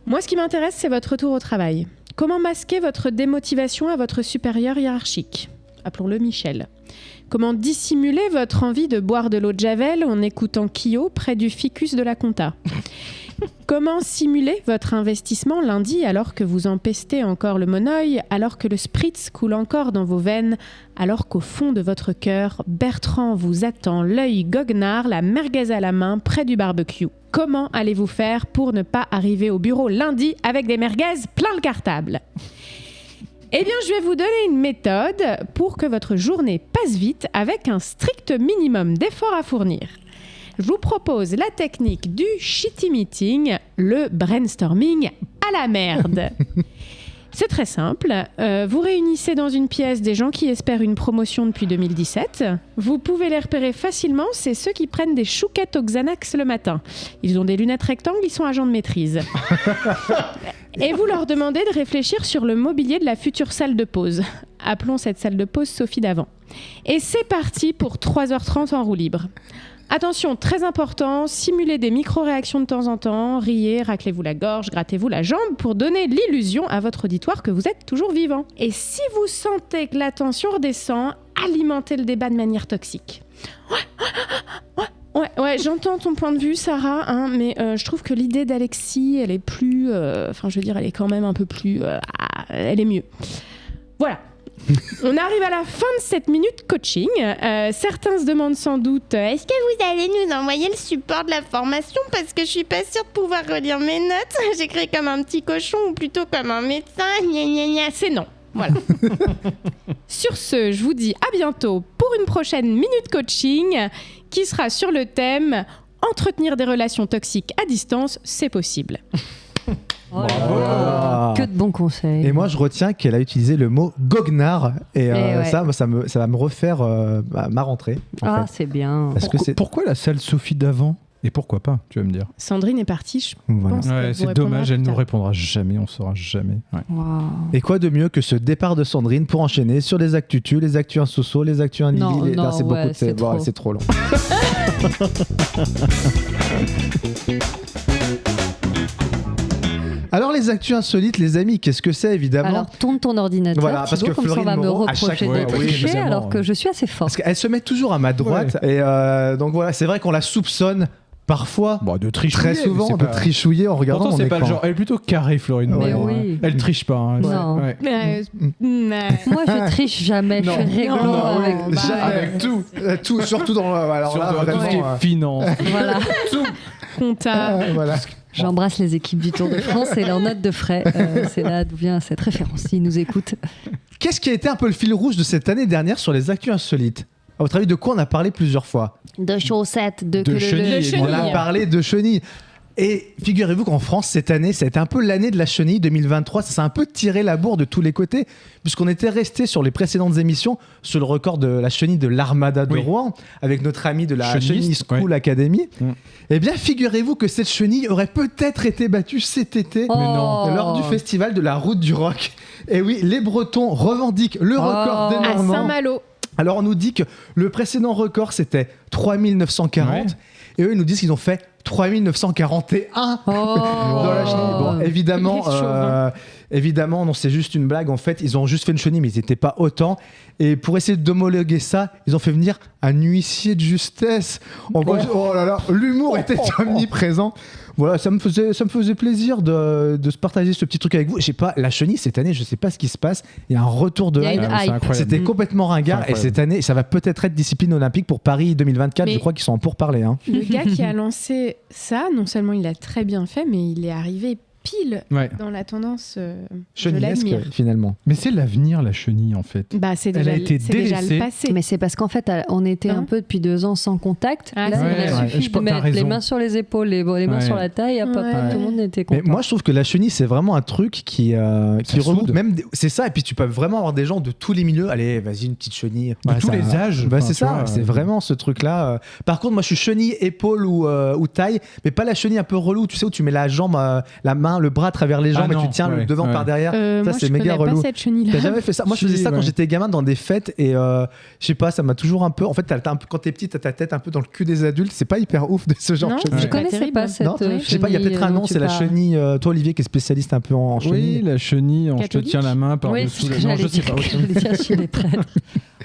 Moi, ce qui m'intéresse, c'est votre retour au travail. Comment masquer votre démotivation à votre supérieur hiérarchique ? Appelons-le Michel. Comment dissimuler votre envie de boire de l'eau de Javel en écoutant Kyo près du ficus de la compta ? Comment simuler votre investissement lundi alors que vous empestez encore le monoeil, alors que le spritz coule encore dans vos veines, alors qu'au fond de votre cœur, Bertrand vous attend l'œil goguenard, la merguez à la main, près du barbecue ? Comment allez-vous faire pour ne pas arriver au bureau lundi avec des merguez plein le cartable ? Eh bien, je vais vous donner une méthode pour que votre journée passe vite avec un strict minimum d'efforts à fournir. Je vous propose la technique du shitty meeting, le brainstorming à la merde. C'est très simple. Vous réunissez dans une pièce des gens qui espèrent une promotion depuis 2017. Vous pouvez les repérer facilement, c'est ceux qui prennent des chouquettes au Xanax le matin. Ils ont des lunettes rectangles, ils sont agents de maîtrise. Et vous leur demandez de réfléchir sur le mobilier de la future salle de pause. Appelons cette salle de pause Sophie d'avant. Et c'est parti pour 3h30 en roue libre. Attention, très important, simulez des micro-réactions de temps en temps, riez, raclez-vous la gorge, grattez-vous la jambe pour donner l'illusion à votre auditoire que vous êtes toujours vivant. Et si vous sentez que la tension redescend, alimentez le débat de manière toxique. Ouais, j'entends ton point de vue, Sarah, mais je trouve que l'idée d'Alexis, elle est plus... elle est quand même un peu plus... elle est mieux. Voilà. On arrive à la fin de cette minute coaching. Certains se demandent sans doute est-ce que vous allez nous envoyer le support de la formation parce que je suis pas sûre de pouvoir relire mes notes. J'écris comme un petit cochon ou plutôt comme un médecin. Gna gna gna. C'est non. Voilà. Sur ce, je vous dis à bientôt pour une prochaine minute coaching qui sera sur le thème entretenir des relations toxiques à distance, c'est possible. Oh que de bons conseils. Et moi, je retiens qu'elle a utilisé le mot goguenard. Et ça va me refaire ma rentrée. C'est bien. Pourquoi la salle Sophie d'avant ? Et pourquoi pas, tu vas me dire. Sandrine est partie, je pense. Ouais, c'est dommage, elle nous répondra jamais, on saura jamais. Ouais. Wow. Et quoi de mieux que ce départ de Sandrine pour enchaîner sur les actus tu, les actus insoso, les actus un Lily. Non, c'est beaucoup c'est trop long. Alors les actus insolites, les amis, qu'est-ce que c'est évidemment? Alors tourne ton ordinateur, voilà, parce que comme ça on va me reprocher de tricher alors que je suis assez forte. Parce qu'elle se met toujours à ma droite et donc voilà, c'est vrai qu'on la soupçonne parfois, de trichouiller, très souvent, de trichouiller en regardant Pourtant, mon c'est écran. pas le genre. Elle est plutôt carrée, Florine. Mais oui. Elle triche pas. Hein. Non. Moi, je triche jamais. Je suis réglo avec tout, surtout dans alors là, tout ce qui est finance. Voilà. Tout. Compta. Voilà. J'embrasse les équipes du Tour de France et leurs notes de frais. C'est là d'où vient cette référence. Ils nous écoutent. Qu'est-ce qui a été un peu le fil rouge de cette année dernière sur les actus insolites? À votre avis, de quoi on a parlé plusieurs fois? De chaussettes, de chenilles. On a parlé de chenilles. Et figurez-vous qu'en France, cette année, ça a été un peu l'année de la chenille 2023. Ça s'est un peu tiré la bourre de tous les côtés, puisqu'on était resté sur les précédentes émissions sur le record de la chenille de l'Armada de Rouen, avec notre ami de la Chenille School Academy. Eh bien, figurez-vous que cette chenille aurait peut-être été battue cet été lors du festival de la Route du Rock. Et oui, les Bretons revendiquent le record des Normands. À Saint-Malo. Alors, on nous dit que le précédent record, c'était 3940. Et eux, ils nous disent qu'ils ont fait 3941 dans la chenille. Bon, évidemment, non, c'est juste une blague. En fait, ils ont juste fait une chenille, mais ils n'étaient pas autant. Et pour essayer d'homologuer ça, ils ont fait venir un huissier de justesse. Oh là là, l'humour était omniprésent. Voilà, ça me faisait plaisir de se partager ce petit truc avec vous. Je sais pas, la chenille cette année, je sais pas ce qui se passe. Il y a un retour de hype. C'était complètement ringard. Et cette année, ça va peut-être être discipline olympique pour Paris 2024. Mais je crois qu'ils sont en pourparlers. Hein. Le gars qui a lancé ça, non seulement il l'a très bien fait, mais il est arrivé pile dans la tendance chenillesque finalement. Mais c'est l'avenir, la chenille, en fait. Bah, c'est déjà le passé. Mais c'est parce qu'en fait, on était un peu depuis 2 ans sans contact. Là, il a suffi de mettre les mains sur les épaules, les mains sur la taille, tout le monde était content. Mais moi, je trouve que la chenille, c'est vraiment un truc qui regroupe même... C'est ça, et puis tu peux vraiment avoir des gens de tous les milieux. Allez, vas-y, une petite chenille. De tous les âges. Bah, c'est ça, c'est vraiment ce truc-là. Par contre, moi, je suis chenille, épaule ou taille, mais pas la chenille un peu relou, tu sais, où tu mets la jambe, la main, le bras à travers les jambes et tu tiens le devant par derrière. Ça, c'est méga relou. Pas cette chenille-là. T'as jamais fait ça? Moi, je faisais ça quand j'étais gamin dans des fêtes et je sais pas, ça m'a toujours un peu. En fait, quand t'es petit, t'as ta tête un peu dans le cul des adultes. C'est pas hyper ouf de ce genre de chenille. Je connaissais pas cette chenille. Je sais pas, il y a peut-être un nom, c'est la chenille. Toi, Olivier, qui est spécialiste un peu en chenille. Oui, la chenille, je te tiens la main par-dessous la jambe. Je sais pas.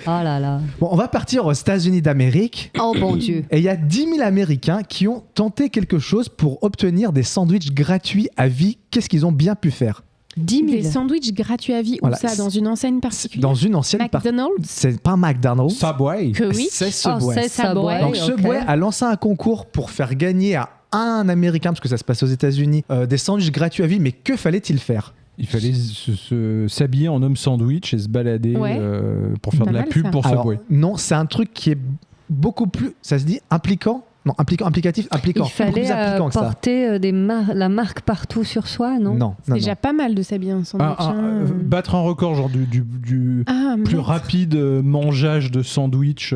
Oh là là. Bon, on va partir aux États-Unis d'Amérique. Oh bon Dieu. Et il y a 10 000 Américains qui ont tenté quelque chose pour obtenir des sandwichs gratuits à vie. Qu'est-ce qu'ils ont bien pu faire? 10 000. Des sandwichs gratuits à vie, voilà. Où ça? Dans une enseigne particulière? Dans une enseigne McDonald's? C'est pas McDonald's. Subway. C'est Subway. C'est Subway. Donc Subway a lancé un concours pour faire gagner à un Américain, parce que ça se passe aux États-Unis, des sandwichs gratuits à vie. Mais que fallait-il faire? Il fallait s'habiller en homme sandwich et se balader pour faire de la pub pour Subway. Non, c'est un truc qui est beaucoup plus, ça se dit, impliquant. Non, implicatif. Il fallait porter la marque partout sur soi, non? Non. C'est déjà pas mal de s'habiller en sandwich. Battre un record, genre du plus rapide mangeage de sandwich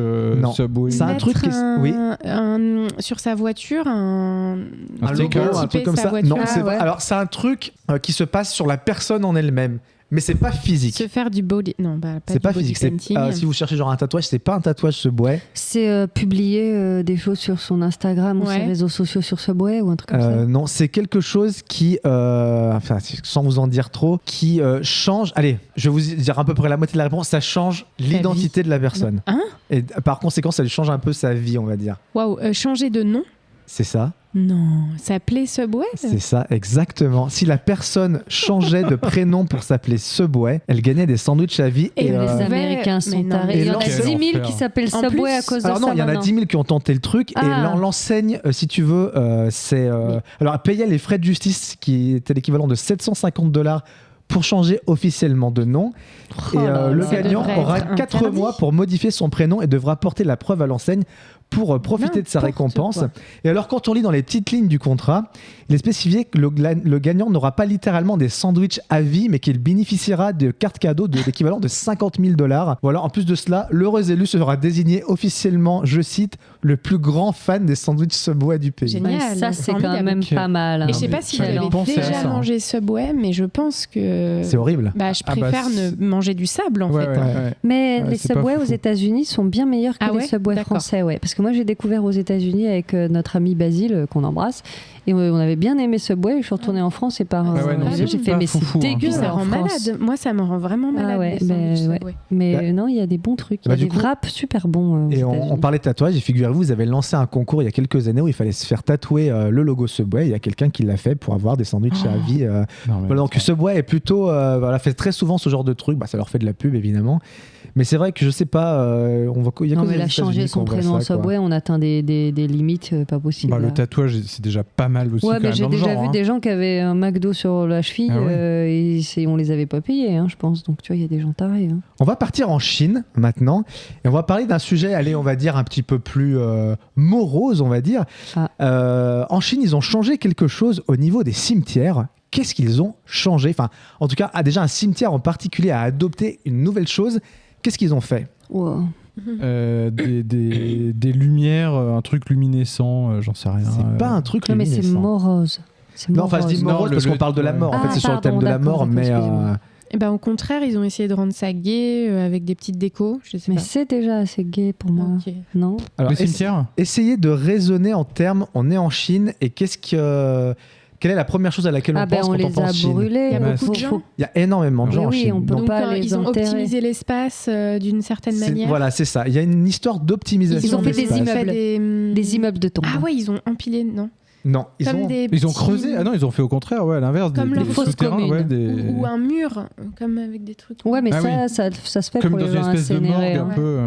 Subway. C'est un truc sur sa voiture, un logo, un truc comme ça. Voiture. Non, c'est alors c'est un truc qui se passe sur la personne en elle-même. Mais c'est pas physique. Se faire du body... Non, c'est pas physique. Si vous cherchez genre un tatouage, c'est pas un tatouage Subway. C'est publier des choses sur son Instagram ou ses réseaux sociaux sur Subway ou un truc comme ça. Non, c'est quelque chose qui, sans vous en dire trop, qui change... Allez, je vais vous dire à peu près la moitié de la réponse. Ça change l'identité de la personne. Hein? Et par conséquent, ça lui change un peu sa vie, on va dire. Waouh, changer de nom? C'est ça. Non, s'appeler Subway? C'est ça, exactement. Si la personne changeait de prénom pour s'appeler Subway, elle gagnait des sandwichs à vie. Et les Américains sont tarés. Il y en a 10 000 qui s'appellent Subway à cause de ça. Alors non, il y en a 10 000 qui ont tenté le truc. Et l'enseigne, si tu veux, c'est... Alors, elle payait les frais de justice qui étaient l'équivalent de $750 pour changer officiellement de nom. Le gagnant aura 4 mois pour modifier son prénom et devra porter la preuve à l'enseigne pour profiter de sa récompense. Et alors, quand on lit dans les petites lignes du contrat, il est spécifié que le gagnant n'aura pas littéralement des sandwichs à vie, mais qu'il bénéficiera de cartes cadeaux de l'équivalent de $50,000. Voilà, en plus de cela, l'heureux élu sera désigné officiellement, je cite, le plus grand fan des sandwichs Subway du pays. Génial, ça, c'est quand même pas mal. Et je sais pas si vous avez déjà mangé Subway, mais je pense que... C'est horrible. Je préfère ne manger du sable, en fait. Ouais. Mais les Subway aux États-Unis sont bien meilleurs que les Subway français. Ouais. Parce que moi, j'ai découvert aux États-Unis avec notre ami Basile, qu'on embrasse. Et on avait bien aimé Subway. Je suis retournée en France et j'ai fait, mais c'est dégueu. Ça rend malade. Moi, ça me rend vraiment malade. Mais non, il y a des bons trucs. Il y a des wraps super bons. Et on parlait de tatouage. Et figurez-vous, vous avez lancé un concours il y a quelques années où il fallait se faire tatouer le logo Subway. Il y a quelqu'un qui l'a fait pour avoir des sandwichs à vie. Donc Subway est plutôt fait très souvent ce genre de truc. Ça leur fait de la pub évidemment. Mais c'est vrai que je sais pas. Il a changé son prénom en Subway, on atteint des limites pas possibles. Le tatouage, c'est déjà pas mal aussi. J'ai déjà vu des gens qui avaient un McDo sur la cheville et on les avait pas payés, je pense. Donc tu vois, il y a des gens tarés. On va partir en Chine maintenant et on va parler d'un sujet, on va dire un petit peu plus morose, on va dire. En Chine, ils ont changé quelque chose au niveau des cimetières. Qu'est-ce qu'ils ont changé ? Enfin, en tout cas, déjà un cimetière en particulier a adopté une nouvelle chose. Qu'est-ce qu'ils ont fait ? Des lumières, un truc luminescent, j'en sais rien. C'est pas un truc luminescent. Mais c'est morose. Non, je dis morose parce qu'on parle de la mort. En fait, c'est sur le thème de la mort, mais... au contraire, ils ont essayé de rendre ça gai avec des petites décos. Je sais mais pas. C'est déjà assez gai pour moi. Okay. Non. Alors, les cimetières. Essayez de raisonner en termes. On est en Chine et quelle est la première chose à laquelle on pense quand on pense Chine ? On les a brûlés. Il y a beaucoup de gens. Il y a énormément de gens en Chine. On peut pas les ils ont enterrer. optimisé l'espace d'une certaine manière. Voilà, c'est ça. Il y a une histoire d'optimisation. Ils ont fait des immeubles. Des immeubles de tombes. Ah ouais, ils ont empilé, non ? Non, ils ont creusé. Ah non, ils ont fait au contraire, à l'inverse, comme des fausses souterrains, ou un mur, comme avec des trucs. Ouais, mais ça se fait comme pour les gens incinérer. Un peu.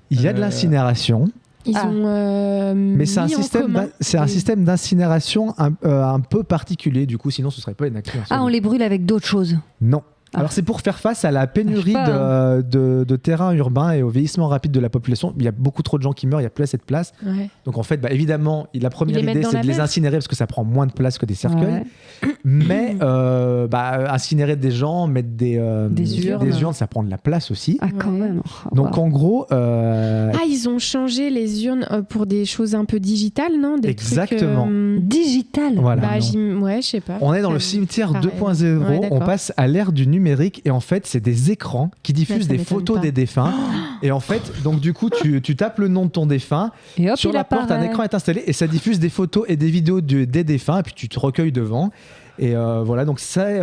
Il y a de l'incinération. Ils ont mais c'est un système d'incinération un peu particulier, du coup, sinon ce serait pas une action. On les brûle avec d'autres choses. Non. Alors c'est pour faire face à la pénurie de terrains urbains et au vieillissement rapide de la population. Il y a beaucoup trop de gens qui meurent, il n'y a plus assez de place. Ouais. Donc en fait, évidemment, la première idée, c'est de les incinérer parce que ça prend moins de place que des cercueils. Ouais. Mais incinérer des gens, mettre des urnes, ça prend de la place aussi. Ah, quand même. Donc en gros... ils ont changé les urnes pour des choses un peu digitales, non ? Exactement. Digitales. Voilà. Je sais pas. On est dans le cimetière 2.0, on passe à l'ère du numérique et en fait c'est des écrans qui diffusent des photos des défunts et en fait donc du coup tu tapes le nom de ton défunt et hop, sur la porte un écran est installé et ça diffuse des photos et des vidéos des défunts et puis tu te recueilles devant et voilà donc c'est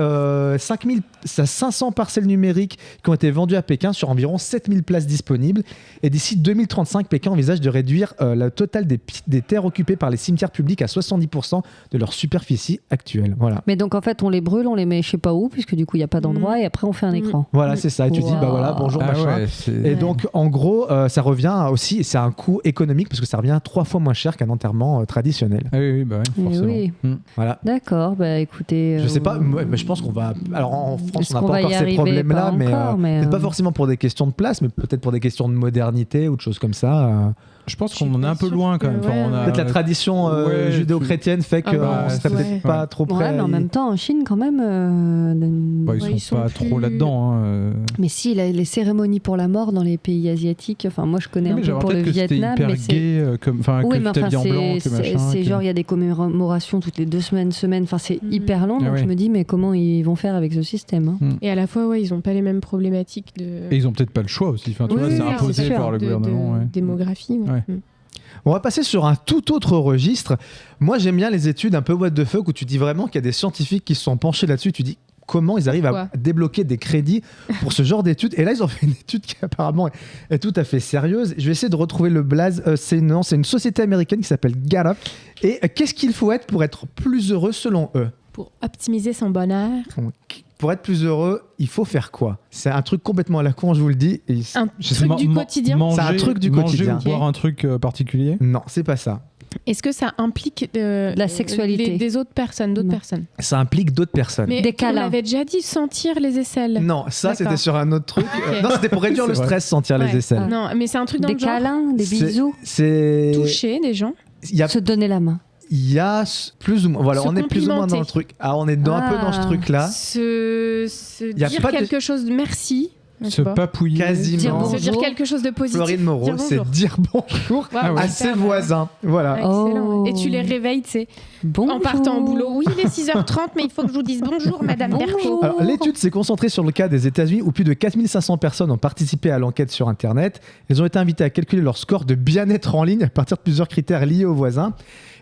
500 parcelles numériques qui ont été vendues à Pékin sur environ 7000 places disponibles et d'ici 2035 Pékin envisage de réduire le total des terres occupées par les cimetières publics à 70% de leur superficie actuelle. Voilà. Mais donc en fait on les brûle, on les met je sais pas où puisque du coup il n'y a pas d'endroit et après on fait un écran. Voilà c'est ça et tu dis bonjour machin. Et donc en gros ça revient aussi, c'est un coût économique parce que ça revient 3 fois moins cher qu'un enterrement traditionnel. Ah oui, forcément. Voilà. D'accord, écoutez... Je sais pas, mais je pense qu'on va... Alors en France, on n'a pas encore ces problèmes-là, mais peut-être pas forcément pour des questions de place, mais peut-être pour des questions de modernité ou de choses comme ça. Je pense qu'on en est un peu loin quand même. Peut-être la tradition judéo-chrétienne fait qu'on serait peut-être pas trop près. Ouais, mais en même temps, en Chine, quand même... ils sont pas trop là-dedans. Mais si, les cérémonies pour la mort dans les pays asiatiques, enfin moi je connais un peu pour le Vietnam. Mais c'est hyper gay, que tu t'habilles en blanc, que machin. C'est genre, il y a des commémorations toutes les 2 semaines, enfin c'est hyper long, donc je me dis, mais comment ils vont faire avec ce système Et à la fois, ils n'ont pas les mêmes problématiques Et ils n'ont peut-être pas le choix aussi, tu vois, c'est imposé par le gouvernement. Démographie, On va passer sur un tout autre registre. Moi, j'aime bien les études un peu what the fuck où tu dis vraiment qu'il y a des scientifiques qui se sont penchés là-dessus. Tu dis comment ils arrivent à débloquer des crédits pour ce genre d'études. Et là, ils ont fait une étude qui apparemment est tout à fait sérieuse. Je vais essayer de retrouver le blaze. C'est une société américaine qui s'appelle Gallup. Et qu'est-ce qu'il faut être pour être plus heureux selon eux ? Pour optimiser son bonheur. Pour être plus heureux, il faut faire quoi ? C'est un truc complètement à la con, je vous le dis. Un truc du quotidien ? C'est un truc du quotidien. Manger ou boire un truc particulier ? Non, c'est pas ça. Est-ce que ça implique la sexualité des autres personnes, personnes? Ça implique d'autres personnes. Mais des câlins. On avait déjà dit sentir les aisselles. Non, ça c'était sur un autre truc. Okay. Non, c'était pour réduire le stress, sentir les aisselles. Non, mais c'est un truc dans le genre. Des câlins, des bisous. C'est toucher des gens. Se donner la main. Il y a plus ou moins, voilà, on est plus ou moins dans le truc. Ah, on est un peu dans ce truc-là. Se dire quelque chose de merci. Se papouiller. Quasiment. Se dire quelque chose de positif. Florine Moreau, c'est dire bonjour à ses voisins. Voilà. Excellent. Et tu les réveilles, tu sais, en partant au boulot. Oui, il est 6h30, mais il faut que je vous dise bonjour, Madame Berco. Alors, l'étude s'est concentrée sur le cas des États-Unis où plus de 4500 personnes ont participé à l'enquête sur Internet. Elles ont été invitées à calculer leur score de bien-être en ligne à partir de plusieurs critères liés aux voisins.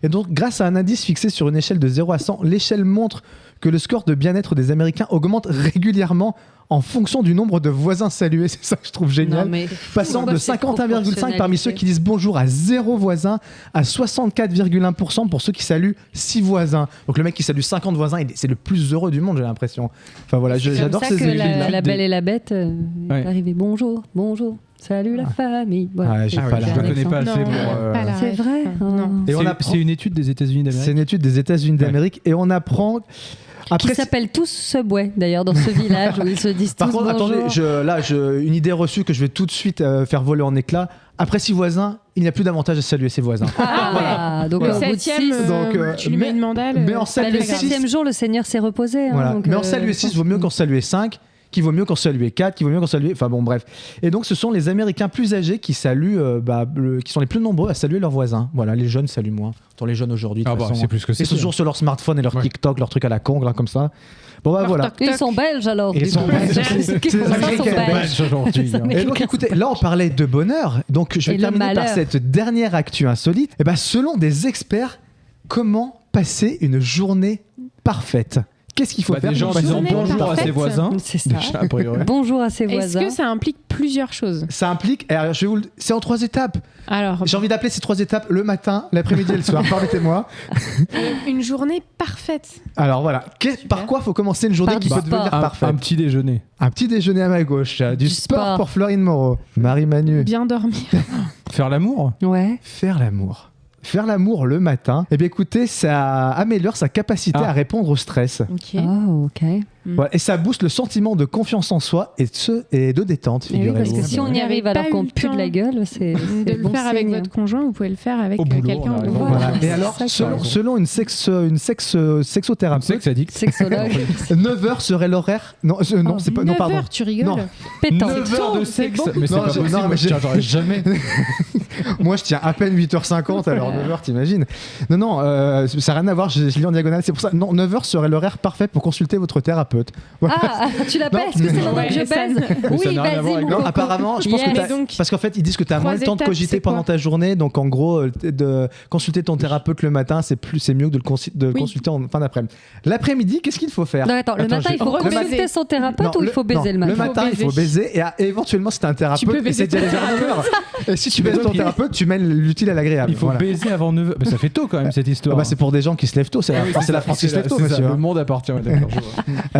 Et donc, grâce à un indice fixé sur une échelle de 0 à 100, l'échelle montre que le score de bien-être des Américains augmente régulièrement en fonction du nombre de voisins salués. C'est ça que je trouve génial. Passant de 51,5 parmi ceux qui disent bonjour à 0 voisins à 64,1% pour ceux qui saluent 6 voisins. Donc le mec qui salue 50 voisins, c'est le plus heureux du monde, j'ai l'impression. Enfin voilà, j'adore ces études. La Belle et la Bête est arrivée. Bonjour. Salut la famille. Voilà. Je ne connais pas assez pour. C'est vrai. C'est une étude des États-Unis d'Amérique. C'est une étude des États-Unis d'Amérique et on apprend. Après, qui s'appellent tous Subway d'ailleurs dans ce village où ils se disent tous bonjour. Par contre, attendez, une idée reçue que je vais tout de suite faire voler en éclats. Après 6 voisins, il n'y a plus d'avantage à saluer ses voisins. Voilà. Donc le 7e, tu lui mets une mandale. Mais en saluer 6, le 7e jour, le Seigneur s'est reposé. Voilà. Donc, mais en saluer 6 vaut mieux qu'en saluer 5. Qui vaut mieux qu'en saluer 4, qui vaut mieux qu'en saluer... Enfin bon, bref. Et donc, ce sont les Américains plus âgés qui saluent, qui sont les plus nombreux à saluer leurs voisins. Voilà, les jeunes saluent moins. Tant les jeunes aujourd'hui, de toute façon, c'est plus que c'est. Ils sont toujours sur leur smartphone et leur TikTok, leur truc à la con, là, comme ça. Bon, bah voilà. Ils sont belges alors. Ils sont belges. C'est les Américains belges aujourd'hui. Et donc, écoutez, là, on parlait de bonheur. Donc, je vais terminer par cette dernière actu insolite. Et ben, selon des experts, comment passer une journée parfaite? Qu'est-ce qu'il faut faire? Des gens disant bonjour à ses voisins. C'est ça. Bonjour à ses voisins. Est-ce que ça implique plusieurs choses? Ça implique, alors c'est en 3 étapes. Alors, j'ai envie d'appeler ces 3 étapes le matin, l'après-midi et le soir. Permettez-moi. Une journée parfaite. Alors voilà, par quoi faut commencer une journée qui peut devenir parfaite? Un petit déjeuner. Un petit déjeuner à ma gauche. Du sport pour Florine Moreau. Marie-Manu. Bien dormir. Faire l'amour? Ouais. Faire l'amour. Faire l'amour le matin, eh bien écoutez, ça améliore sa capacité à répondre au stress. Ok. Oh, ok. Voilà, et ça booste le sentiment de confiance en soi et de détente, figurez-vous. Oui, parce que si on y arrive alors qu'on pue de la gueule, c'est de le faire avec votre conconjoint, vous pouvez le faire avec quelqu'un. Voilà. Et alors, selon une sexothérapeute, sexologue, 9h serait l'horaire. Non, c'est pas. 9 pardon. 9h, tu rigoles. 9 heures de sexe, mais c'est pas possible. Non, mais j'aurais jamais. Moi, je tiens à peine 8h50, alors 9h, t'imagines? Non, ça n'a rien à voir. Je lis en diagonale. C'est pour ça. Non, 9h serait l'horaire parfait pour consulter votre thérapeute. Voilà. Ah, tu l'appelles? Est-ce que c'est pendant que je baise? Oui, vas-y. Non, apparemment, je pense que parce qu'en fait, ils disent que tu as moins le temps de cogiter pendant ta journée. Donc, en gros, de consulter ton thérapeute le matin, c'est mieux que de consulter en fin d'après-midi. L'après-midi, qu'est-ce qu'il faut faire? Non, attends, le matin, il faut consulter son thérapeute ou il faut baiser le matin? Le matin, il faut baiser et éventuellement, si tu as un thérapeute, essaie d'y aller vers 9h. Et si tu baises ton thérapeute, tu mènes l'utile à l'agréable. Il faut baiser avant 9h. Ça fait tôt quand même cette histoire. C'est pour des gens qui se lèvent tôt. C'est la France qui se lève tôt, monsieur. Le monde appartient.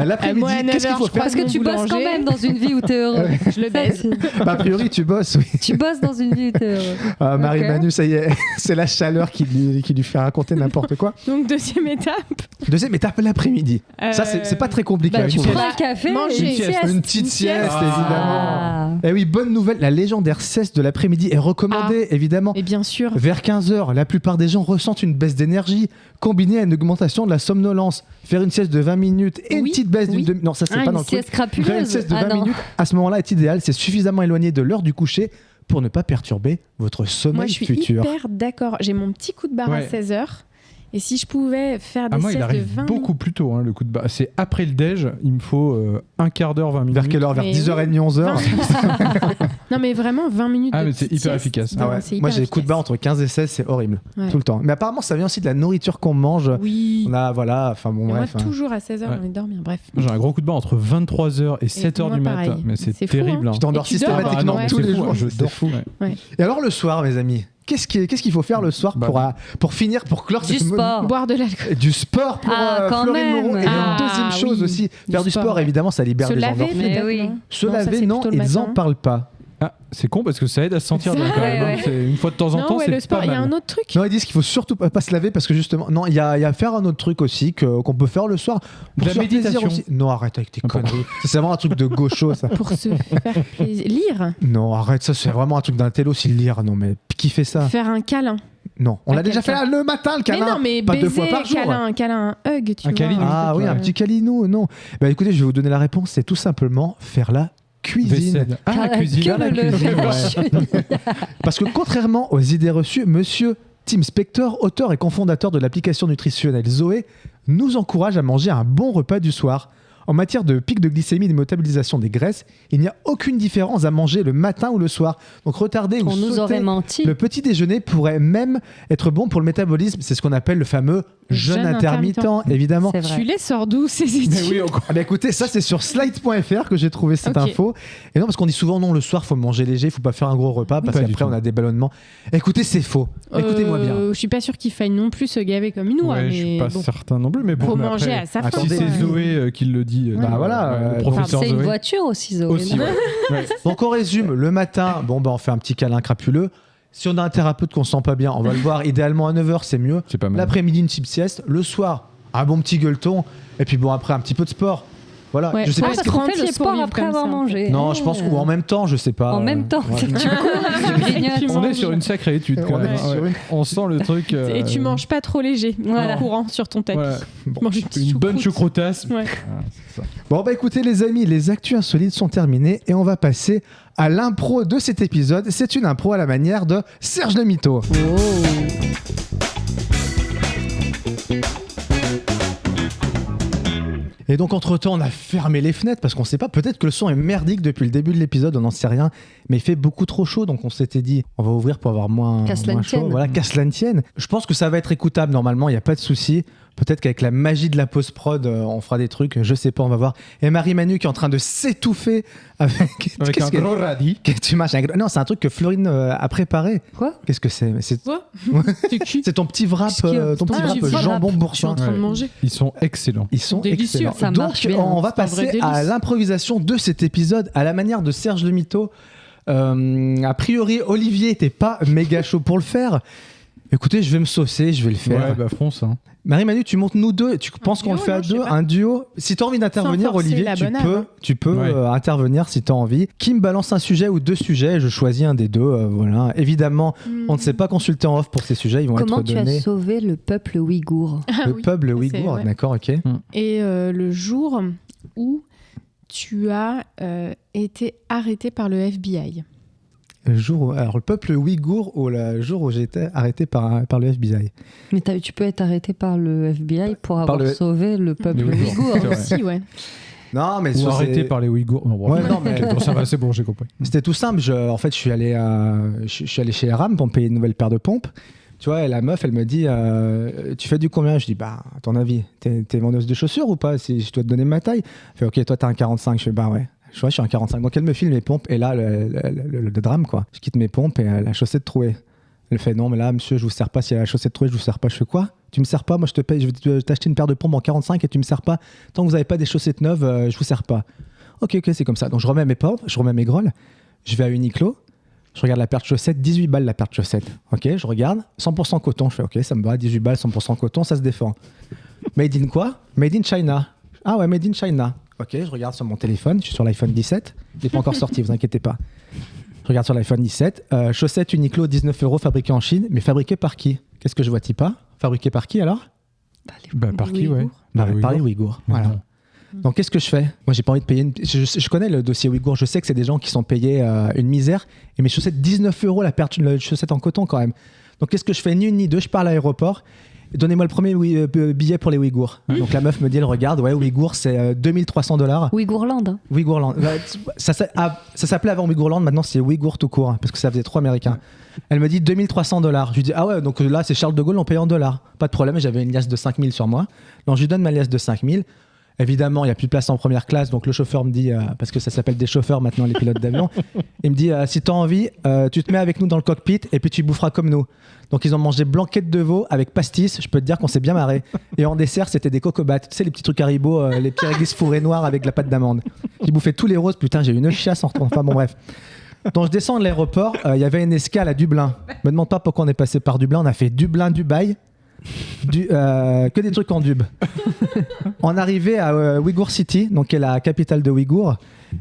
L'après-midi, qu'est-ce qu'il faut faire? Parce que tu bosses quand même dans une vie où t'es heureux. Je le baise. A priori, tu bosses, oui. Tu bosses dans une vie où t'es heureux. Marie-Manu, ça y est, c'est la chaleur qui lui fait raconter n'importe quoi. Donc, deuxième étape, l'après-midi. Ça, c'est pas très compliqué. Tu prends un café, une petite sieste, évidemment. Et oui, bonne nouvelle, la légendaire sieste de l'après-midi est recommandée, évidemment. Et bien sûr. Vers 15h, la plupart des gens ressentent une baisse d'énergie, combinée à une augmentation de la somnolence. Faire une sieste de 20 minutes et une petite baisse d'une demi... Non, ça, c'est pas dans le truc. Faire une sieste de 20 minutes, à ce moment-là, est idéal. C'est suffisamment éloigné de l'heure du coucher pour ne pas perturber votre sommeil futur. Moi, je suis hyper d'accord. J'ai mon petit coup de barre à 16h. Et si je pouvais faire des siestes de 20 minutes... il arrive beaucoup plus tôt, le coup de barre. C'est après le déj, il me faut un quart d'heure, 20 minutes. Vers quelle heure? Vers 10h30, 11h? Non, mais vraiment, 20 minutes mais c'est hyper efficace. Moi, j'ai des coups de barre entre 15 et 16, c'est horrible. Tout le temps. Mais apparemment, ça vient aussi de la nourriture qu'on mange. Oui. On a, voilà, enfin bon, bref. Moi, toujours à 16h, on est dormir, bref. J'ai un gros coup de barre entre 23h et 7h du matin. Mais c'est terrible. Tu t'endors systématiquement tous les jours. C'est fou. Et alors, le soir, mes amis? Qu'est-ce qu'il faut faire le soir pour finir, pour clore du sport, boire de l'alcool, du sport pour Florine Moreau. Et une deuxième chose aussi, faire du sport, évidemment, ça libère les endorphines. Se laver, non, ils en parlent pas. Ah, c'est con parce que ça aide à se sentir bien quand même. Une fois de temps en temps, c'est le sport, il y a un autre truc. Non, ils disent qu'il faut surtout pas se laver parce que justement, non, il y a faire un autre truc aussi qu'on peut faire le soir. Pour la méditation. Aussi. Non, arrête avec tes conneries. C'est vraiment un truc de gaucho, ça. Pour se faire plaisir. Lire. Non, arrête, ça c'est vraiment un truc d'un télo, c'est lire. Non, mais qui fait ça? Faire un câlin. Non, on l'a déjà fait le matin, le câlin. Mais non, mais pas baiser, 2 fois par jour. Un câlin, un hug, tu vois. Câlinou. Ah oui, un petit câlinou, non. Bah écoutez, je vais vous donner la réponse. C'est tout simplement faire la cuisine. La cuisine. Parce que contrairement aux idées reçues, monsieur Tim Spector, auteur et cofondateur de l'application nutritionnelle Zoé, nous encourage à manger un bon repas du soir. En matière de pic de glycémie et de métabolisation des graisses, il n'y a aucune différence à manger le matin ou le soir. Donc retarder ou sauter le petit déjeuner pourrait même être bon pour le métabolisme. C'est ce qu'on appelle le fameux jeûne intermittent, évidemment. Tu les sors d'où ces études? Écoutez, ça c'est sur slide.fr que j'ai trouvé cette info. Et non, parce qu'on dit souvent non, le soir il faut manger léger, il faut pas faire un gros repas parce qu'après on a des ballonnements. Écoutez, c'est faux. Écoutez-moi bien. Je suis pas sûr qu'il faille non plus se gaver comme une oie. Je suis pas certain non plus, mais bon. Faut manger à sa faim. Si c'est Zoé qui le dit, le professeur c'est Zoé. une voiture aussi, Zoé. Donc on résume, le matin, on fait un petit câlin crapuleux. Si on a un thérapeute qu'on sent pas bien, on va le voir idéalement à 9h, c'est mieux. C'est pas mal. L'après-midi, une petite sieste. Le soir, un bon petit gueuleton. Et puis après, un petit peu de sport. Voilà. Ouais. Je sais pas parce qu'on fait le sport après avoir mangé. Non, je pense ou en même temps, je sais pas. En même temps, c'est que tu cours, tu grignotes. On est sur une sacrée étude quand même. On sent le truc. Et tu manges pas trop léger, en courant sur ton tapis. Mange une bonne choucroutasse. Bon écoutez les amis, les actus insolites sont terminées et on va passer à l'impro de cet épisode. C'est une impro à la manière de Serge le Mytho. Et donc entre-temps, on a fermé les fenêtres parce qu'on sait pas, peut-être que le son est merdique depuis le début de l'épisode, on n'en sait rien, mais il fait beaucoup trop chaud, donc on s'était dit, on va ouvrir pour avoir moins chaud. Voilà, qu'à cela ne tienne. Je pense que ça va être écoutable normalement, il n'y a pas de souci. Peut-être qu'avec la magie de la post-prod, on fera des trucs, je sais pas, on va voir. Et Marie-Manu qui est en train de s'étouffer avec un gros radis. Non, c'est un truc que Florine a préparé. Quoi? Qu'est-ce que c'est? Quoi? C'est ton petit wrap, jambon boursin. Je suis en train de manger. Ils sont excellents. Ils sont délicieux. Excellents. Donc, on va passer à l'improvisation de cet épisode à la manière de Serge le Mytho. A priori, Olivier était pas méga chaud pour le faire. Écoutez, je vais me saucer, je vais le faire. Ouais, bah fonce. Marie-Manu, tu montes nous deux. Tu penses qu'on le fait à deux, un duo? Si tu as envie d'intervenir, Olivier, tu peux intervenir si tu as envie. Qui me balance un sujet ou 2 sujets, je choisis un des deux. Voilà. Évidemment, on ne s'est pas consulté en off pour ces sujets, ils vont être donnés. Comment tu as sauvé le peuple ouïghour? Peuple ouïghour, d'accord, ok. Et le jour où tu as été arrêté par le FBI. Alors, le peuple ouïghour ou le jour où j'ai été arrêté par le FBI. Mais tu peux être arrêté par le FBI pour avoir sauvé le peuple ouïghour aussi, ouais. Non, mais ou arrêté par les Ouïghours. Non, mais ça va, c'est bon, j'ai compris. C'était tout simple. En fait, je suis allé chez Aram pour me payer une nouvelle paire de pompes. Tu vois, et la meuf, elle me dit tu fais du combien? Je dis à ton avis, t'es vendeuse de chaussures ou pas? Si je dois te donner ma taille. Elle fait ok, toi t'as un 45. Je fais ouais. Je suis un 45. Donc elle me file mes pompes et là, le drame, quoi. Je quitte mes pompes et la chaussette trouée. Elle fait non, mais là, monsieur, je vous sers pas. Si elle a la chaussette trouée, je vous sers pas. Je fais quoi? Tu me sers pas? Moi, je te paye. Je vais t'acheter une paire de pompes en 45 et tu me sers pas. Tant que vous avez pas des chaussettes neuves, je vous sers pas. Ok, c'est comme ça. Donc je remets mes pompes, je remets mes grolles. Je vais à Uniqlo. Je regarde la paire de chaussettes, 18 balles la paire de chaussettes. Ok, je regarde, 100% coton. Je fais ok, ça me va, 18 balles, 100% coton, ça se défend. Made in quoi? Made in China. Ah ouais, made in China. Ok, je regarde sur mon téléphone, je suis sur l'iPhone 17. Il n'est pas encore sorti, vous inquiétez pas. Je regarde sur l'iPhone 17. Chaussettes Uniqlo, 19 €, fabriquées en Chine, mais fabriquées par qui? Qu'est-ce que je vois pas? Fabriquées par qui alors? Par qui, ouais. Par les Ouïghours. Voilà. Donc qu'est-ce que je fais? Moi, j'ai pas envie de payer. Je connais le dossier Ouïghour, je sais que c'est des gens qui sont payés une misère. Et mes chaussettes, 19 € la paire de chaussettes en coton quand même. Donc qu'est-ce que je fais? Ni une ni deux, je pars à l'aéroport. Donnez-moi le premier billet pour les Ouïghours. Donc la meuf me dit, elle regarde, ouais, Ouïghour, c'est $2300. Ouïghourland. Ouïghourland. Ça s'appelait avant Ouïghourland, maintenant c'est Ouïghour tout court, parce que ça faisait trop américain. Elle me dit $2300. Je lui dis, ah ouais, donc là c'est Charles de Gaulle, on paye en dollars. Pas de problème, j'avais une liasse de 5000 sur moi. Donc je lui donne ma liasse de 5000. Évidemment, il n'y a plus de place en première classe, donc le chauffeur me dit, parce que ça s'appelle des chauffeurs maintenant, les pilotes d'avion, il me dit, si tu as envie, tu te mets avec nous dans le cockpit et puis tu boufferas comme nous. Donc ils ont mangé blanquette de veau avec pastis, je peux te dire qu'on s'est bien marré. Et en dessert, c'était des cocobates, tu sais, les petits trucs Haribo, les petits réglisses fourrés noirs avec de la pâte d'amande. J'ai bouffé tous les roses, putain, j'ai eu une chiasse en retournant. Enfin bon, bref. Donc je descends de l'aéroport, il y avait une escale à Dublin. Me demande pas pourquoi on est passé par Dublin. On a fait Dublin-Dubaï. Que des trucs en dub. On arrivait à Ouïghour City, donc qui est la capitale de Ouïghour.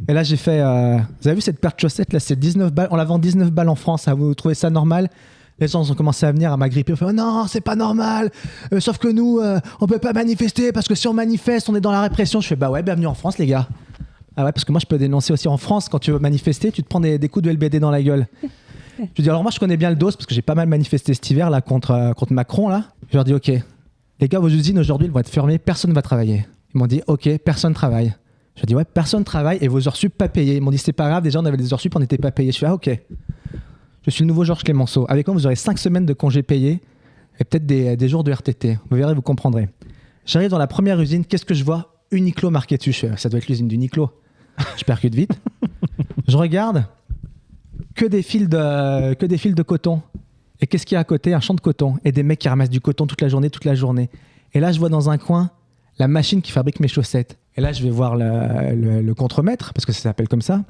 Et là j'ai fait vous avez vu cette paire de chaussettes là, c'est 19 balles. On la vend 19 balles en France. Vous trouvez ça normal? Les gens ont commencé à venir à m'agripper. On fait non, c'est pas normal. Sauf que nous, on peut pas manifester parce que si on manifeste, on est dans la répression. Je fais bah ouais, bienvenue en France les gars. Ah ouais, parce que moi je peux dénoncer aussi en France. Quand tu veux manifester, tu te prends des coups de LBD dans la gueule. Je dis alors moi je connais bien le dos parce que j'ai pas mal manifesté cet hiver là contre Macron là. Je leur dis ok, les gars, vos usines aujourd'hui elles vont être fermées, personne ne va travailler. Ils m'ont dit ok, personne travaille. Je leur dis ouais, personne travaille et vos heures sup pas payées. Ils m'ont dit c'est pas grave, déjà on avait des heures sup, on n'était pas payés. Je fais ah ok. Je suis le nouveau Georges Clémenceau. Avec moi vous aurez 5 semaines de congés payés et peut-être des jours de RTT. Vous verrez, vous comprendrez. J'arrive dans la première usine, qu'est-ce que je vois? Uniqlo marqué dessus. Je fais, ça doit être l'usine d'Uniqlo. Je percute vite. Je regarde. Que des fils de coton. Et qu'est-ce qu'il y a à côté? Un champ de coton. Et des mecs qui ramassent du coton toute la journée. Et là, je vois dans un coin la machine qui fabrique mes chaussettes. Et là, je vais voir le contremaître, parce que ça s'appelle comme ça.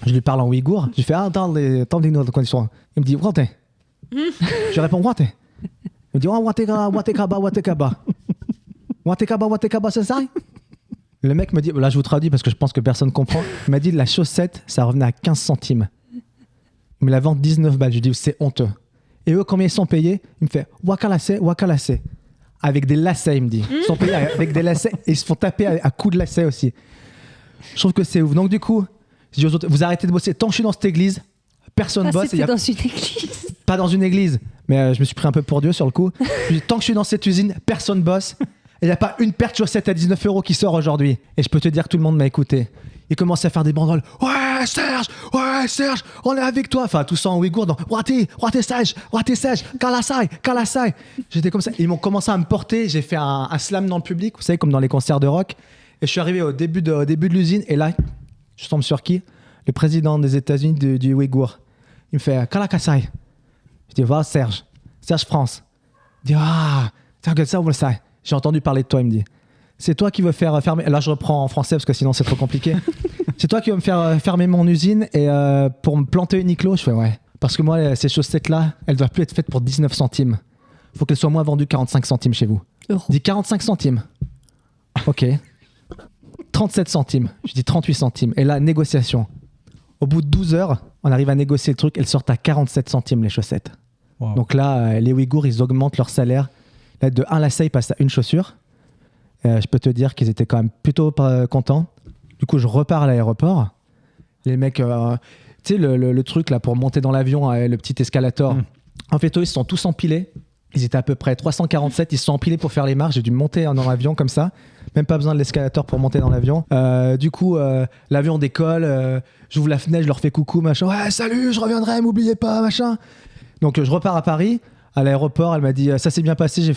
Je lui parle en ouïghour. Je lui fais attendez une autre condition. Il me dit Wate. Je réponds Wate. Il me dit Watekaba. Watekaba, c'est ça? Le mec me dit, là je vous traduis parce que je pense que personne comprend. Il m'a dit la chaussette, ça revenait à 15 centimes. Il me la vend 19 balles. Je lui dis, c'est honteux. Et eux, combien ils sont payés? Il me fait wakalase. Avec des lacets, il me dit. Ils sont payés avec des lacets et ils se font taper à coups de lacets aussi. Je trouve que c'est ouf. Donc du coup, je dis aux autres, vous arrêtez de bosser. Tant que je suis dans cette église, personne bosse. C'était dans une église. Pas dans une église, mais je me suis pris un peu pour Dieu sur le coup. Je dis, tant que je suis dans cette usine, personne bosse. Il n'y a pas une paire de chaussettes à 19 € qui sort aujourd'hui. Et je peux te dire que tout le monde m'a écouté. Il commence à faire des banderoles. Ouais Serge, on est avec toi. Enfin, tout ça en ouïghour. Wate Serge, Kalasai. J'étais comme ça. Ils m'ont commencé à me porter. J'ai fait un slam dans le public, vous savez, comme dans les concerts de rock. Et je suis arrivé au début de l'usine. Et là, je tombe sur qui? Le président des États-Unis du Ouïghour. Il me fait Kalakasai. Je dis, va Serge France. Il dit, regarde ça, vous le savez. J'ai entendu parler de toi, il me dit. C'est toi qui veux faire fermer... Là, je reprends en français parce que sinon, c'est trop compliqué. C'est toi qui veux me faire fermer mon usine et pour me planter Uniqlo? Je fais ouais. Parce que moi, ces chaussettes-là, elles doivent plus être faites pour 19 centimes. Il faut qu'elles soient moins vendues 45 centimes chez vous. Dis 45 centimes. Ok. 37 centimes. Je dis 38 centimes. Et là, négociation. Au bout de 12 heures, on arrive à négocier le truc. Elles sortent à 47 centimes, les chaussettes. Wow. Donc là, les Ouïghours, ils augmentent leur salaire. Là, de un lacet, ils passent à une chaussure. Je peux te dire qu'ils étaient quand même plutôt contents. Du coup, je repars à l'aéroport. Les mecs, tu sais, le truc là pour monter dans l'avion, le petit escalator. En fait, eux, ils se sont tous empilés. Ils étaient à peu près 347. Ils se sont empilés pour faire les marches. J'ai dû monter dans l'avion comme ça. Même pas besoin de l'escalator pour monter dans l'avion. Du coup, l'avion décolle. J'ouvre la fenêtre, je leur fais coucou, machin. Ouais, salut, je reviendrai, m'oubliez pas, machin. Donc, je repars à Paris. À l'aéroport, elle m'a dit ça s'est bien passé,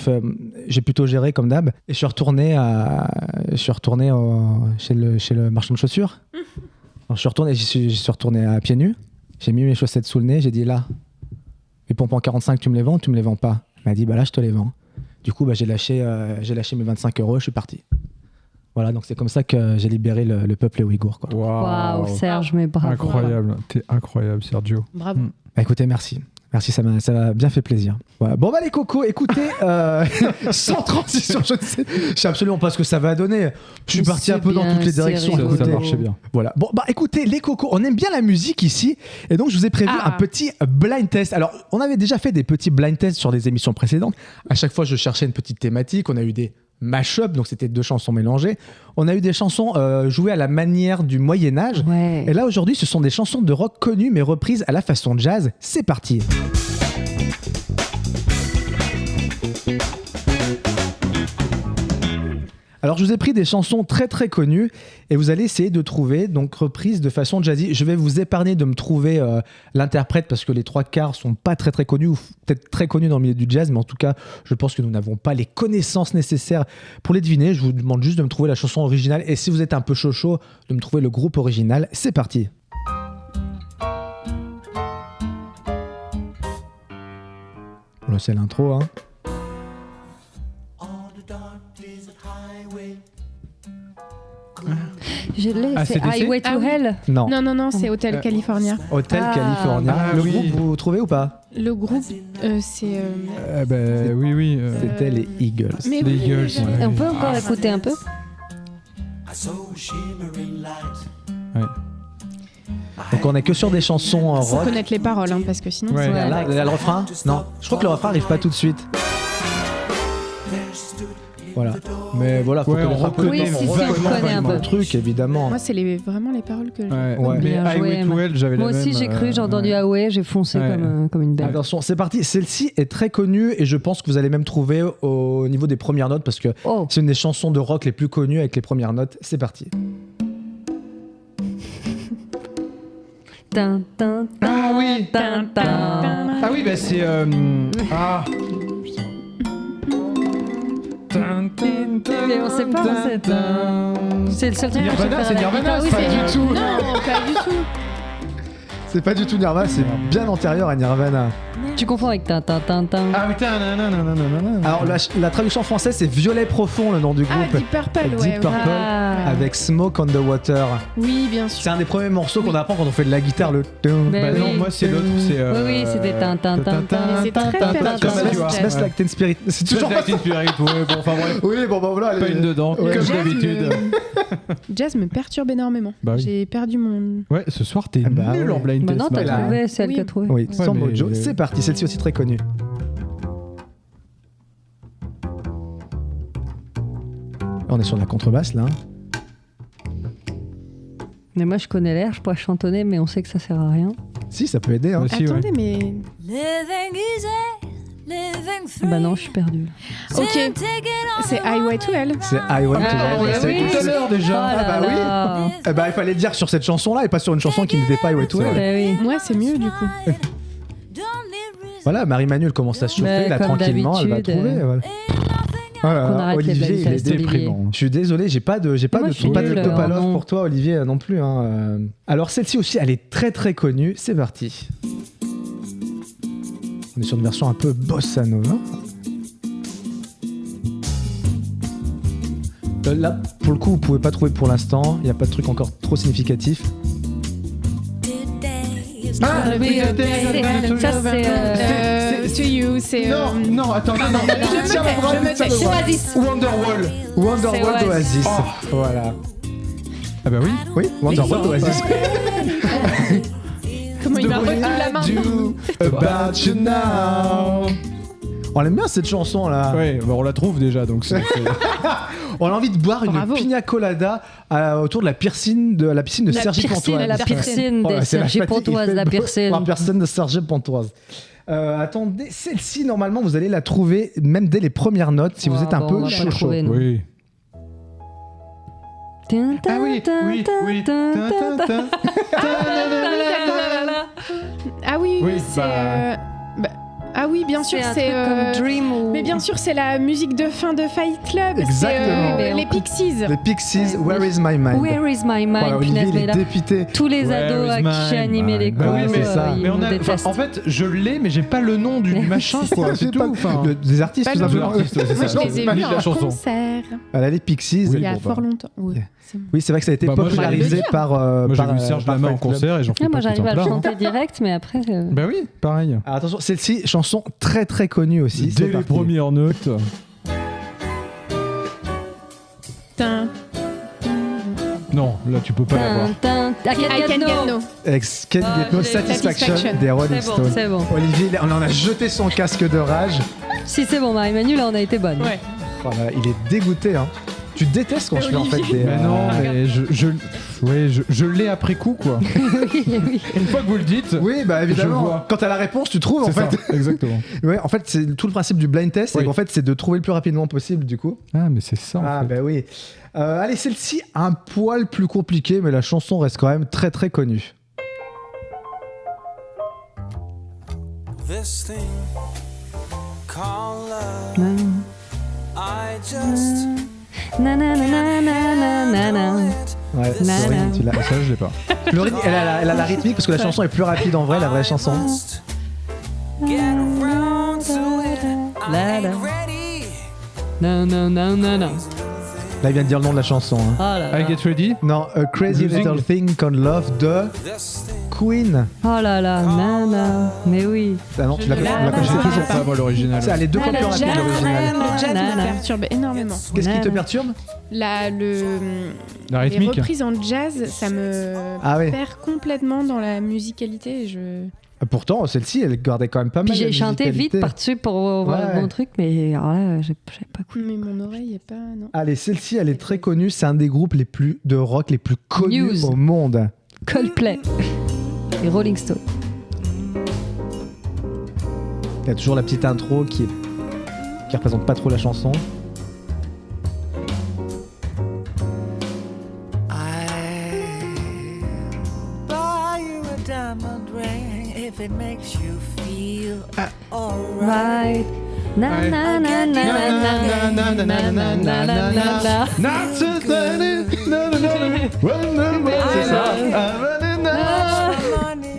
j'ai plutôt géré comme d'hab et je suis retourné chez le marchand de chaussures. Alors, j'y suis retourné à pieds nus. J'ai mis mes chaussettes sous le nez, j'ai dit là, les pompons 45, tu me les vends ou tu me les vends pas? Elle m'a dit bah là je te les vends. Du coup j'ai lâché mes 25 €, je suis parti. Voilà, donc c'est comme ça que j'ai libéré le peuple ouïghour. Waouh, Serge, mais bravo. Incroyable, t'es incroyable Sergio. Bravo. Bah, écoutez, merci, ça m'a bien fait plaisir. Voilà. Bon bah les cocos, écoutez, sans transition, je sais absolument pas ce que ça va donner. Je suis parti un peu dans toutes les directions. Ça marchait bien. Voilà. Bon bah écoutez les cocos, on aime bien la musique ici, et donc je vous ai prévu un petit blind test. Alors on avait déjà fait des petits blind tests sur des émissions précédentes. À chaque fois je cherchais une petite thématique. On a eu des mash-up, donc c'était 2 chansons mélangées. On a eu des chansons jouées à la manière du Moyen-Âge. Ouais. Et là, aujourd'hui, ce sont des chansons de rock connues, mais reprises à la façon jazz. C'est parti. Alors, je vous ai pris des chansons très très connues et vous allez essayer de trouver, donc reprises de façon jazzy. Je vais vous épargner de me trouver l'interprète parce que les 3/4 sont pas très très connus ou peut-être très connus dans le milieu du jazz, mais en tout cas, je pense que nous n'avons pas les connaissances nécessaires pour les deviner. Je vous demande juste de me trouver la chanson originale et si vous êtes un peu chaud, de me trouver le groupe original. C'est parti. Là, c'est l'intro, hein. c'est Highway to Hell. Non, c'est Hotel California. Hotel California. Le groupe, vous trouvez ou pas? Le groupe, c'est... Oui. C'était les Eagles. Mais les Eagles. Ouais. On peut encore écouter un peu? Ouais. Donc on est que sur des chansons rock. Faut connaître les paroles, hein, parce que sinon... Ouais. Là, le refrain? Non. Je crois que le refrain arrive pas tout de suite. Voilà. Mais voilà, faut connaître un peu. Oui, si, on connaît un peu le truc, évidemment. Moi, c'est vraiment les paroles que Ouais. Mais Highway to Hell, j'avais la même. Moi aussi, j'ai cru, j'ai entendu Highway, j'ai foncé comme une belle. Attention, c'est parti. Celle-ci est très connue et je pense que vous allez même trouver au niveau des premières notes parce que c'est une des chansons de rock les plus connues avec les premières notes. C'est parti. Ah oui. Ah oui, bah c'est Mais on sait pas, c'est le seul truc que je sais faire. C'est Nirvana, c'est pas du tout. Non, pas du tout. C'est pas du tout Nirvana, c'est bien antérieur à Nirvana. Tu confonds avec Ah oui, Alors la traduction française c'est Violet Profond, le nom du groupe. Deep Purple, Deep Purple, avec Smoke on the Water. Oui, bien sûr. C'est un des premiers morceaux qu'on apprend quand on fait de la guitare, le... Bah non, moi c'est l'autre, c'est... Oui, c'était Tintin. C'est très Smells Like Teen Spirit. C'est toujours Like Teen Spirit, ouais, bon, enfin bref. Oui, bon, bah voilà. Pas une dedans, comme d'habitude. Jazz me perturbe énormément. Bah oui. J'ai perdu mon... Ouais, ce soir t'es nul en blind test. Maintenant t'as trouvé, c'est elle qui a trouvé. Oui, sans mojo. C'est parti, celle-ci aussi très connue. On est sur la contrebasse là. Mais moi je connais l'air, je pourrais chantonner, mais on sait que ça sert à rien. Si, ça peut aider. Hein. Aussi, Attendez, mais... Bah non, je suis perdue. Ok, c'est Highway to Hell. C'est Highway to Hell. C'est tout à l'heure déjà. Ah bah oui. Eh bah il fallait le dire sur cette chanson-là et pas sur une chanson qui n'était pas Highway to Hell. Oui. Moi, c'est mieux du coup. Voilà, Marie-Manuelle commence à se chauffer là tranquillement, elle va trouver. Voilà. Olivier, il est déprimant. Je suis désolé, j'ai pas de Topalov pour toi, Olivier, non plus. Hein. Alors celle-ci aussi, elle est très très connue. C'est parti. On est sur une version un peu bossa nova. Là, pour le coup, vous pouvez pas trouver pour l'instant. Il n'y a pas de truc encore trop significatif. Ça c'est... To You, c'est... Non, attends, non. Je me tais. Oasis. Wonderwall d'Oasis. Voilà. Ah bah oui. Oui, Wonderwall d'Oasis. Comment il m'a retenu la main. About you now. On aime bien cette chanson là. Ouais, bah on la trouve déjà donc c'est... On a envie de boire une pina colada autour de la piscine de Cergy Pontoise. La piscine de Cergy Pontoise, la piscine. La piscine de Cergy Pontoise. Attendez, celle-ci normalement vous allez la trouver même dès les premières notes si vous êtes un peu chaud. Oui. Ah oui. Ah oui, c'est... Ah oui, bien sûr, c'est comme Dream ou... Mais bien sûr, c'est la musique de fin de Fight Club. Exactement. C'est les Pixies. Les Pixies, Where is my mind? Where is my mind? Voilà, Olivier, il est dépité. Tous les ados à qui j'ai animé les cours, oui, c'est ça. Mais on a, en fait, je l'ai, mais j'ai pas le nom du machin, quoi. C'est tout. Des artistes, tout simplement. Moi, je les ai vus en concert. Voilà, les Pixies. Il y a fort longtemps. Oui, c'est vrai que ça a été popularisé par. Moi, j'ai vu Serge Lama en concert et j'en fais pas. Moi, j'arrive à le chanter direct, mais après. Bah oui, pareil. Alors, attention, celle-ci, chanson très très connue aussi. Dès les premières notes. Non, là tu peux pas l'avoir. I Can Get No. Can Get No, Satisfaction des Rolling Stones. C'est bon. Olivier, on en a jeté son casque de rage. Si c'est bon, Marie-Manu, là on a été bonne. Ouais. Oh là, il est dégoûté, hein. Tu détestes quand je fais en fait des... Mais non, mais je l'ai après coup, quoi. Oui. Une fois que vous le dites... Oui, bah évidemment. Quand t'as la réponse, tu trouves, en fait. Ça, exactement. Ouais, en fait, c'est tout le principe du blind test, c'est qu'en fait, c'est de trouver le plus rapidement possible, du coup. Ah, mais c'est ça, en fait. Bah oui. Allez, celle-ci, un poil plus compliqué, mais la chanson reste quand même très très connue. This thing called love, I just... Ouais, Florine, tu l'as. Ça, je l'ai pas. Florine, elle a la rythmique parce que la chanson est plus rapide en vrai, la vraie chanson. Non. Là, il vient de dire le nom de la chanson. Hein. Oh là là. I Get Ready. Non, A Crazy Little Thing Called Love de Queen. Oh là là, nana. Mais oui. Ah non, tu l'as pas Je sais pas moi l'original. Ça, les deux fois plus rapide l'original. Le jazz me perturbe énormément. Qu'est-ce qui te perturbe? La Les rythmique. reprises en jazz, ça me perd complètement dans la musicalité. Pourtant, celle-ci, elle gardait quand même pas mal. Puis j'ai chanté vite par-dessus pour voir le bon truc, mais alors là, j'ai pas cool. Mais mon oreille est pas. Non. Allez, celle-ci, elle est très connue. C'est un des groupes de rock les plus connus au monde. Coldplay et Rolling Stones. Il y a toujours la petite intro qui représente pas trop la chanson. It makes you feel alright. Na na na na na na na na na na na na. C'est ça.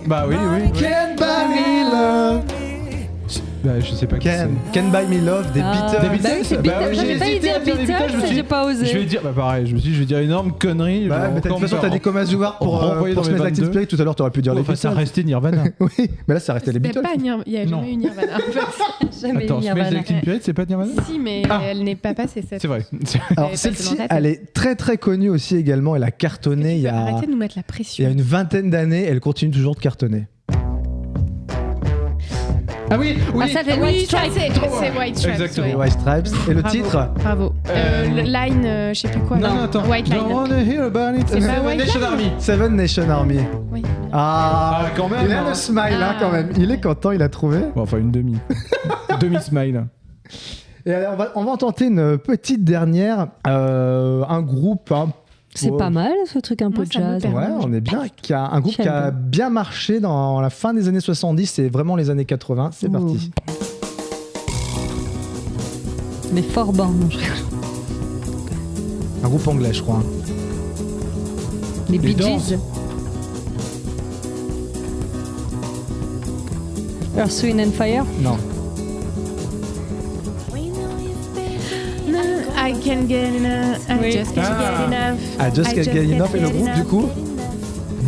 Bah oui. Can't buy me love. Bah, je sais pas qui c'est. Can Buy Me Love des Beatles. Des Beatles. J'avais pas idée à Beatles, j'ai pas osé. Je vais dire, bah pareil, je me suis dit, je vais dire énorme connerie. Bah, mais de toute façon, t'as des comas à voir pour se mettre Active Spirit. Tout à l'heure, t'aurais pu dire les Beatles. Ça restait Nirvana. Oui, mais là, ça restait les Beatles. Il y a jamais eu Nirvana. Attends, Smells Like Teen Spirit, c'est pas Nirvana? Si, mais elle n'est pas passée cette. C'est vrai. Alors, celle-ci, elle est très très connue aussi également. Elle a cartonné il y a. Arrêtez de nous mettre la pression. Il y a une vingtaine d'années, elle continue toujours de cartonner. Ah oui, Ah, ça fait White Stripes. C'est White Stripes. Exactement. Les White Stripes. Et le titre? Bravo. Line, je sais plus quoi. Non, attends. White Line. Don't wanna hear about it. C'est pas White Nation Line. Army. Seven Nation Army. Oui. Ah, quand même. Il a le smile hein, quand même. Il est content, il a trouvé. Bon, enfin une demi. Demi-smile. Et alors, on va en tenter une petite dernière. Un groupe. C'est pas mal ce truc un peu jazz. Ouais, on est bien. Un groupe qui a bien marché dans la fin des années 70 et vraiment les années 80. C'est parti. Mais fort bon. Un groupe anglais, je crois. Les Bee Gees. Earth, Wind and Fire. Non. I can get enough. I just can't get enough. I just can't get enough. Et le groupe, du coup,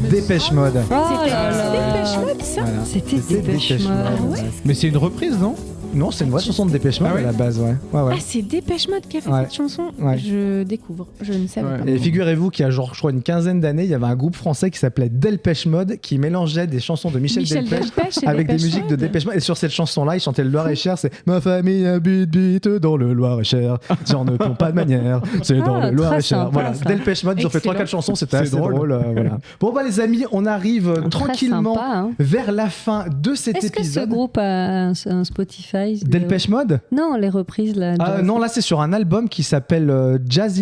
Dépêche Mode. Dépêche Mode, ça. Voilà. C'était Dépêche Mode. Mais c'est une reprise, non? Non, c'est une vraie chanson de Dépêche Mode à la base, ouais. Ah, c'est Dépêche Mode qui a fait cette chanson. Ouais. Je découvre, je ne savais pas. Et figurez-vous qu'il y a genre, je crois, une quinzaine d'années, il y avait un groupe français qui s'appelait Delpech Mode qui mélangeait des chansons de Michel Delpech avec des musiques de Dépêche Mode. Et sur cette chanson-là, il chantait le Loir-et-Cher, c'est Ma famille habite dans le Loir-et-Cher, j'en ne compte pas de manière, c'est dans le Loir-et-Cher. Voilà, Delpech Mode, ils ont fait 3-4 chansons, c'était assez drôle. Voilà. Bon, bah les amis, on arrive tranquillement vers la fin de cet épisode. Est-ce que ce groupe a un Spotify? Delpech Mode? Non, les reprises là. Non, là c'est sur un album qui s'appelle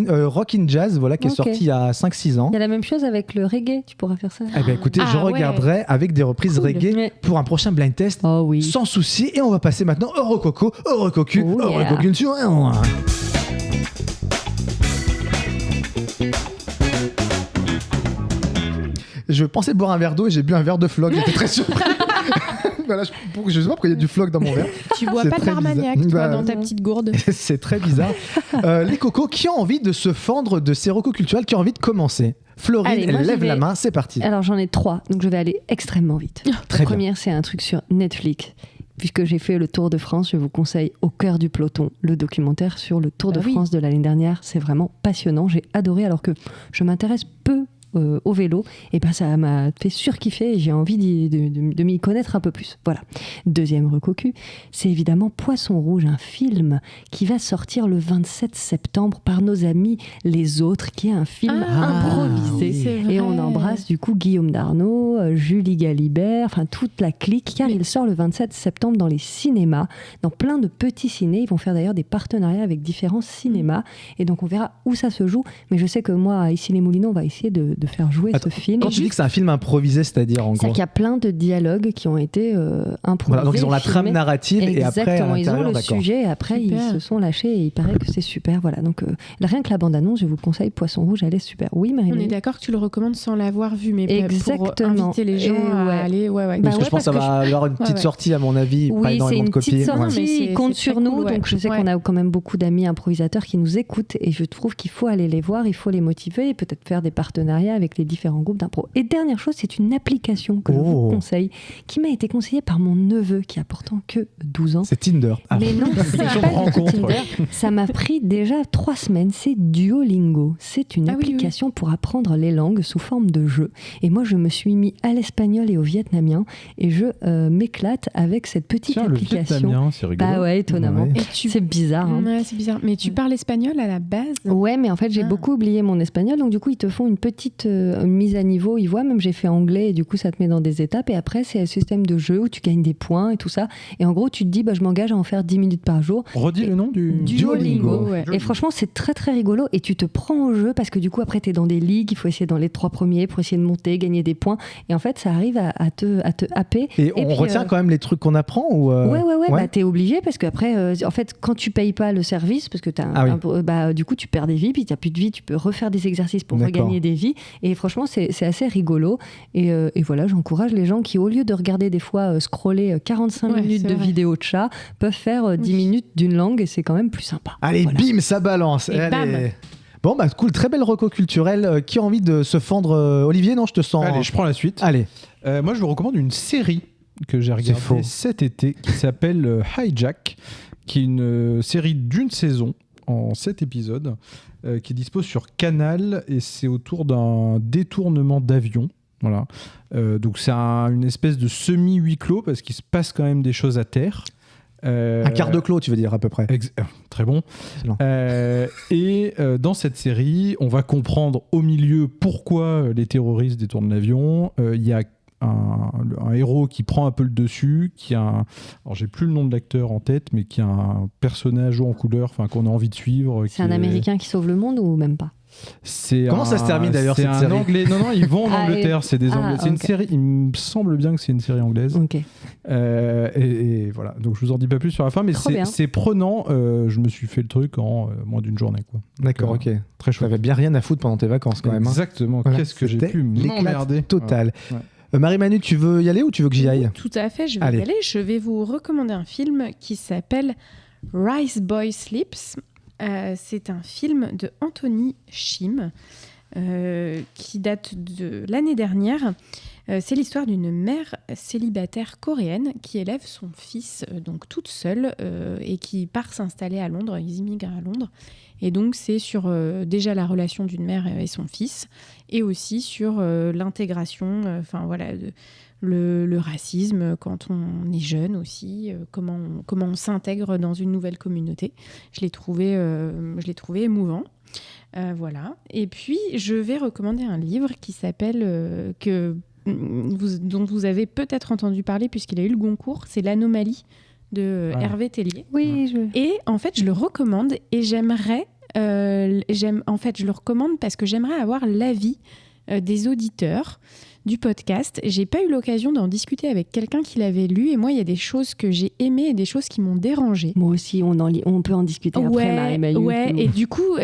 Rock in Jazz, voilà, qui est sorti il y a 5-6 ans. Il y a la même chose avec le reggae, tu pourras faire ça. Eh ben écoutez, je regarderai avec des reprises reggae pour un prochain blind test, sans souci. Et on va passer maintenant au Rococo, au Rococu, au Rococulture. Je pensais boire un verre d'eau et j'ai bu un verre de Floc, j'étais très surpris. Voilà, je sais pas pourquoi il y a du Floc dans mon verre. Tu bois pas de l'Armagnac, toi, dans ta petite gourde. C'est très bizarre. Les cocos qui ont envie de se fendre de ces recos culturels, qui ont envie de commencer. Florine, elle lève la main, c'est parti. Alors j'en ai 3, donc je vais aller extrêmement vite. La première, c'est un truc sur Netflix. Puisque j'ai fait le Tour de France, je vous conseille Au cœur du peloton, le documentaire sur le Tour de France de l'année dernière. C'est vraiment passionnant, j'ai adoré alors que je m'intéresse peu au vélo, et ben ça m'a fait surkiffer et j'ai envie de m'y connaître un peu plus. Voilà. Deuxième recocu, c'est évidemment Poisson Rouge, un film qui va sortir le 27 septembre par nos amis Les Autres, qui est un film improvisé. Et on embrasse du coup Guillaume Darnaud, Julie Galibert, enfin toute la clique, car il sort le 27 septembre dans les cinémas, dans plein de petits cinés. Ils vont faire d'ailleurs des partenariats avec différents cinémas, et donc on verra où ça se joue. Mais je sais que moi, ici les Moulineaux, on va essayer de faire jouer ce film. Quand tu dis que c'est un film improvisé, c'est-à-dire en gros, c'est qu'il y a plein de dialogues qui ont été improvisés. Voilà, donc ils ont la trame narrative et après exactement, ils ont le sujet et après super. ils se sont lâchés et il paraît que c'est super. Voilà, donc rien que la bande-annonce, je vous conseille Poisson Rouge, elle est super. Oui, Marie. On est d'accord que tu le recommandes sans l'avoir vu, mais exactement. Pour inviter les gens à aller. Parce que je pense que ça va avoir une petite sortie à mon avis. Oui, dans c'est les une copies. petite sortie. Ils comptent sur nous, cool, donc je sais qu'on a quand même beaucoup d'amis improvisateurs qui nous écoutent et je trouve qu'il faut aller les voir, il faut les motiver et peut-être faire des partenariats avec les différents groupes d'impro. Et dernière chose, c'est une application que je vous conseille, qui m'a été conseillée par mon neveu qui a pourtant que 12 ans. C'est Tinder. Mais non, c'est pas du tout Tinder. Ça m'a pris déjà 3 semaines. C'est Duolingo. C'est une application pour apprendre les langues sous forme de jeu. Et moi, je me suis mis à l'espagnol et au vietnamien et je m'éclate avec cette petite application. Le vietnamien, c'est rigolo. Bah ouais, étonnamment. Ouais. C'est bizarre. Hein. Ouais, c'est bizarre. Mais tu parles espagnol à la base ? Ouais, mais en fait, j'ai beaucoup oublié mon espagnol. Donc, du coup, ils te font une petite mise à niveau. Ils voient, même j'ai fait anglais et du coup, ça te met dans des étapes. Et après, c'est un système de jeu où tu gagnes des points et tout ça. Et en gros, tu te dis, je m'engage à en faire 10 minutes par jour. Redis le nom du Duolingo. Ouais. Et franchement, c'est très, très rigolo. Et tu te prends au jeu parce que du coup, après, tu es dans des ligues. Il faut essayer dans les 3 premiers pour essayer de monter, gagner des points. Et en fait, ça arrive à te happer. Et on retient quand même les trucs qu'on apprend ou Ouais. Bah, t'es obligé parce qu'après, en fait, quand tu payes pas le service, parce que du coup, tu perds des vies, puis tu n'as plus de vie, tu peux refaire des exercices pour regagner des vies. Et franchement, c'est assez rigolo. Et voilà, j'encourage les gens qui, au lieu de regarder des fois scroller 45 minutes de vidéos de chat, peuvent faire 10 minutes d'une langue et c'est quand même plus sympa. Allez, bim, ça balance. Et bam. Bon, cool, très belle reco culturelle. Qui a envie de se fendre Olivier, non, je te sens. Allez, je prends la suite. Allez. Moi, je vous recommande une série que j'ai regardée cet été qui s'appelle Hijack, qui est une série d'une saison en 7 épisodes qui est dispo sur Canal et c'est autour d'un détournement d'avion. Voilà. Donc c'est une espèce de semi-huis clos parce qu'il se passe quand même des choses à terre. Un quart de clos, tu veux dire, à peu près. Très bon. Dans cette série, on va comprendre au milieu pourquoi les terroristes détournent l'avion. Il y a un héros qui prend un peu le dessus, alors j'ai plus le nom de l'acteur en tête, mais qui a un personnage haut en couleur, qu'on a envie de suivre. C'est un Américain qui sauve le monde ou même pas ? Comment ça se termine d'ailleurs cette série ? C'est un Anglais. Non, ils vont en Angleterre. C'est des Anglais. C'est une série. Il me semble bien que c'est une série anglaise. Okay. Et voilà. Donc je vous en dis pas plus sur la fin, mais c'est prenant. Je me suis fait le truc en moins d'une journée, quoi. D'accord, ok. Très chouette. T'avais bien rien à foutre pendant tes vacances quand même. Exactement. Voilà. Qu'est-ce que j'ai pu m'emmerder. Total. Ouais. Marie-Manu, tu veux y aller ou tu veux que j'y aille ? Tout à fait, je vais y aller. Je vais vous recommander un film qui s'appelle Rice Boy Sleeps. C'est un film de Anthony Shim qui date de l'année dernière. C'est l'histoire d'une mère célibataire coréenne qui élève son fils donc toute seule et qui part s'installer à Londres. Ils immigrent à Londres. Et donc, c'est sur déjà la relation d'une mère et son fils et aussi sur l'intégration, le racisme quand on est jeune aussi, comment on s'intègre dans une nouvelle communauté. Je l'ai trouvé émouvant. Voilà. Et puis, je vais recommander un livre qui s'appelle, dont vous avez peut-être entendu parler puisqu'il a eu le Goncourt, c'est L'Anomalie de Hervé Tellier. Oui, Et en fait, je le recommande et je le recommande parce que j'aimerais avoir l'avis des auditeurs du podcast. J'ai pas eu l'occasion d'en discuter avec quelqu'un qui l'avait lu et moi, il y a des choses que j'ai aimées et des choses qui m'ont dérangée. Moi aussi, on peut en discuter après, Marie-Manu. Ouais, et du coup,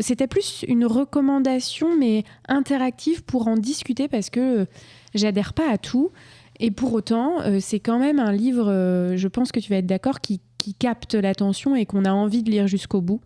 c'était plus une recommandation, mais interactive pour en discuter parce que j'adhère pas à tout. Et pour autant, c'est quand même un livre, je pense que tu vas être d'accord, qui capte l'attention et qu'on a envie de lire jusqu'au bout.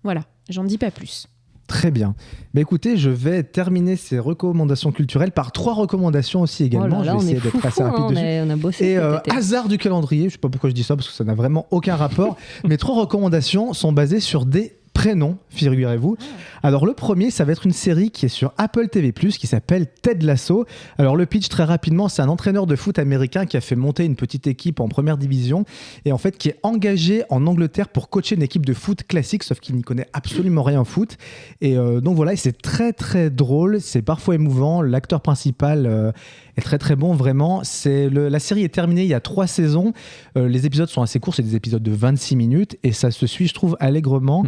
Voilà, j'en dis pas plus. Très bien. Mais écoutez, je vais terminer ces recommandations culturelles par 3 recommandations aussi également. Je vais essayer d'être assez rapide dessus. On a bossé. Et hasard du calendrier, je ne sais pas pourquoi je dis ça, parce que ça n'a vraiment aucun rapport. Mes 3 recommandations sont basées sur des prénoms, figurez-vous. Alors le premier, ça va être une série qui est sur Apple TV+, qui s'appelle Ted Lasso. Alors le pitch, très rapidement, c'est un entraîneur de foot américain qui a fait monter une petite équipe en première division et en fait qui est engagé en Angleterre pour coacher une équipe de foot classique, sauf qu'il n'y connaît absolument rien en foot. Et donc voilà, et c'est très très drôle, c'est parfois émouvant. L'acteur principal est très très bon, vraiment. La série est terminée il y a 3 saisons. Les épisodes sont assez courts, c'est des épisodes de 26 minutes et ça se suit, je trouve, allègrement.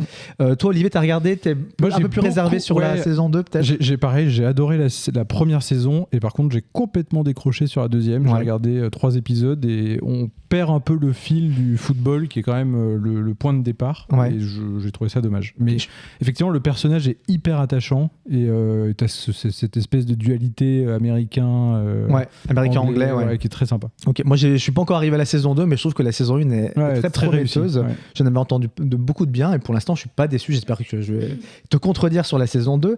Toi, Olivier, t'as regardé, t'es un peu plus réservé sur la saison 2, peut-être. J'ai adoré la première saison, et par contre, j'ai complètement décroché sur la deuxième. J'ai regardé 3 épisodes, et on perd un peu le fil du football, qui est quand même le point de départ. Et j'ai trouvé ça dommage. Mais effectivement, le personnage est hyper attachant, et t'as cette espèce de dualité américain-anglais qui est très sympa. Ok, moi je suis pas encore arrivé à la saison 2, mais je trouve que la saison 1 est très prometteuse. J'en avais entendu beaucoup de bien, et pour l'instant je suis pas déçu. J'espère que je vais te contredire sur la saison 2.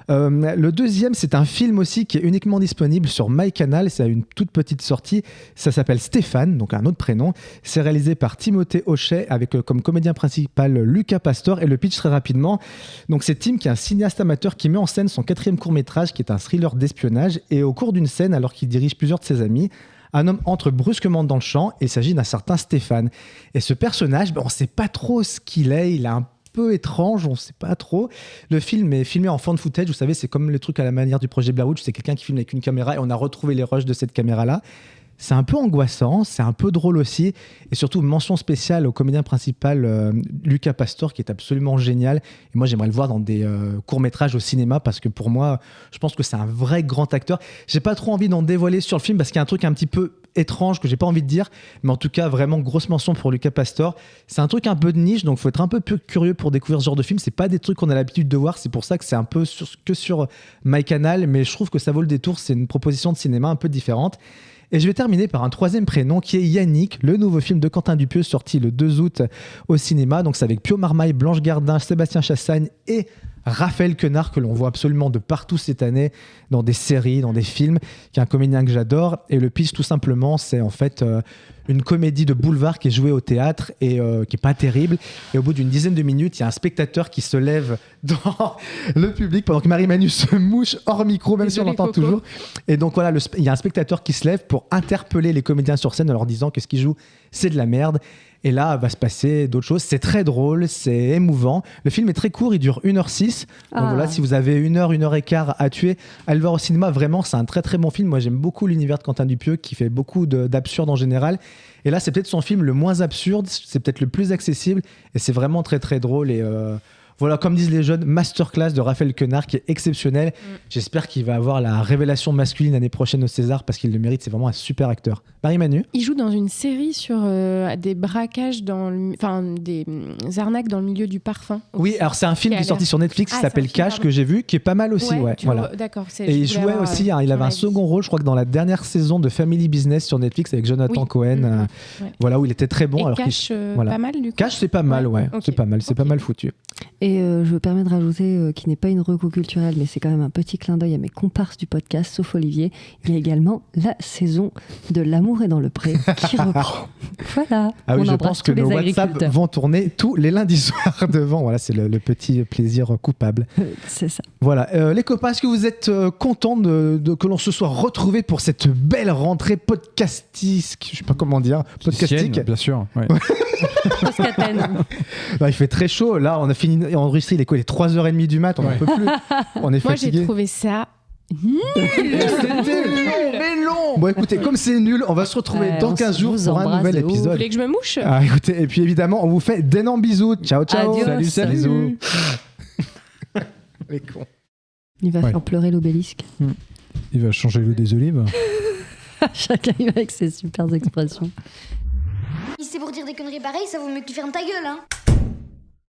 Le deuxième, c'est un film aussi qui est uniquement disponible sur MyCanal. C'est une toute petite sortie. Ça s'appelle Stéphane, donc un autre prénom. C'est réalisé par Timothée Hochet avec comme comédien principal Lucas Pastor. Et le pitch très rapidement. Donc c'est Tim qui est un cinéaste amateur qui met en scène son 4e court-métrage qui est un thriller d'espionnage. Et au cours d'une scène, alors qu'il dirige plusieurs de ses amis, un homme entre brusquement dans le champ et il s'agit d'un certain Stéphane. Et ce personnage, on ne sait pas trop ce qu'il est. Il est un peu étrange, on ne sait pas trop. Le film est filmé en found footage, vous savez, c'est comme le truc à la manière du projet Blair Witch, c'est quelqu'un qui filme avec une caméra et on a retrouvé les rushs de cette caméra-là. C'est un peu angoissant, c'est un peu drôle aussi, et surtout mention spéciale au comédien principal Lucas Pastor qui est absolument génial. Et moi j'aimerais le voir dans des courts-métrages au cinéma parce que pour moi, je pense que c'est un vrai grand acteur. J'ai pas trop envie d'en dévoiler sur le film parce qu'il y a un truc un petit peu étrange que j'ai pas envie de dire, mais en tout cas vraiment grosse mention pour Lucas Pastor. C'est un truc un peu de niche, donc faut être un peu plus curieux pour découvrir ce genre de film. C'est pas des trucs qu'on a l'habitude de voir, c'est pour ça que c'est un peu que sur MyCanal, mais je trouve que ça vaut le détour. C'est une proposition de cinéma un peu différente. Et je vais terminer par un 3e prénom qui est Yannick, le nouveau film de Quentin Dupieux sorti le 2 août au cinéma. Donc c'est avec Pio Marmaille, Blanche Gardin, Sébastien Chassagne et Raphaël Quenard que l'on voit absolument de partout cette année dans des séries, dans des films, qui est un comédien que j'adore. Et le pitch tout simplement, c'est en fait une comédie de boulevard qui est jouée au théâtre et qui est pas terrible. Et au bout d'une dizaine de minutes, il y a un spectateur qui se lève dans le public pendant que Marie-Manu se mouche hors micro, même si on l'entend toujours. Et donc voilà, il y a un spectateur qui se lève pour interpeller les comédiens sur scène en leur disant que ce qu'ils jouent, c'est de la merde. Et là, va se passer d'autres choses. C'est très drôle, c'est émouvant. Le film est très court, il dure 1h06. Donc voilà, si vous avez 1h15 à tuer, allez le voir au cinéma. Vraiment, c'est un très très bon film. Moi, j'aime beaucoup l'univers de Quentin Dupieux qui fait beaucoup d'absurde en général. Et là, c'est peut-être son film le moins absurde, c'est peut-être le plus accessible. Et c'est vraiment très très drôle. Et voilà, comme disent les jeunes, masterclass de Raphaël Quenard qui est exceptionnel. J'espère qu'il va avoir la révélation masculine l'année prochaine au César parce qu'il le mérite. C'est vraiment un super acteur. Marie-Manu ? Il joue dans une série sur des braquages, des arnaques dans le milieu du parfum. Oui, alors c'est un film qui est sorti sur Netflix qui s'appelle Cash, que j'ai vu, qui est pas mal aussi. Voilà. D'accord. Et il jouait aussi, il avait un second rôle, je crois que dans la dernière saison de Family Business sur Netflix avec Jonathan Cohen, voilà, où il était très bon. Et alors Cash, pas mal du coup. Cash, c'est pas mal, c'est pas mal, c'est pas mal foutu. Et je me permets de rajouter, qui n'est pas une reco culturelle, mais c'est quand même un petit clin d'œil à mes comparses du podcast, sauf Olivier. Il y a également la saison de L'amour est dans le pré qui reprend. Voilà. Ah oui, je pense que nos WhatsApp vont tourner tous les lundis soirs devant. Voilà, c'est le petit plaisir coupable. C'est ça. Voilà. Les copains, est-ce que vous êtes contents que l'on se soit retrouvés pour cette belle rentrée podcastique, je sais pas comment dire, podcastique. Bien sûr. Ouais. Non, il fait très chaud. Là, on a fini enregistré, il est 3h30 du mat, on n'en peut plus. On est fatigué. Moi, j'ai trouvé ça c'était mais long. Bon, écoutez, comme c'est nul, on va se retrouver dans 15 jours pour un nouvel épisode. Vous voulez que je me mouche ? Écoutez, et puis évidemment, on vous fait d'énormes bisous. Ciao, ciao. Adios. Salut. Bisous. Les cons. Il va faire pleurer l'obélisque. Il va changer l'eau des olives. Chacun y va avec ses super expressions. Si c'est pour dire des conneries pareilles, ça vaut mieux que tu fermes ta gueule, hein.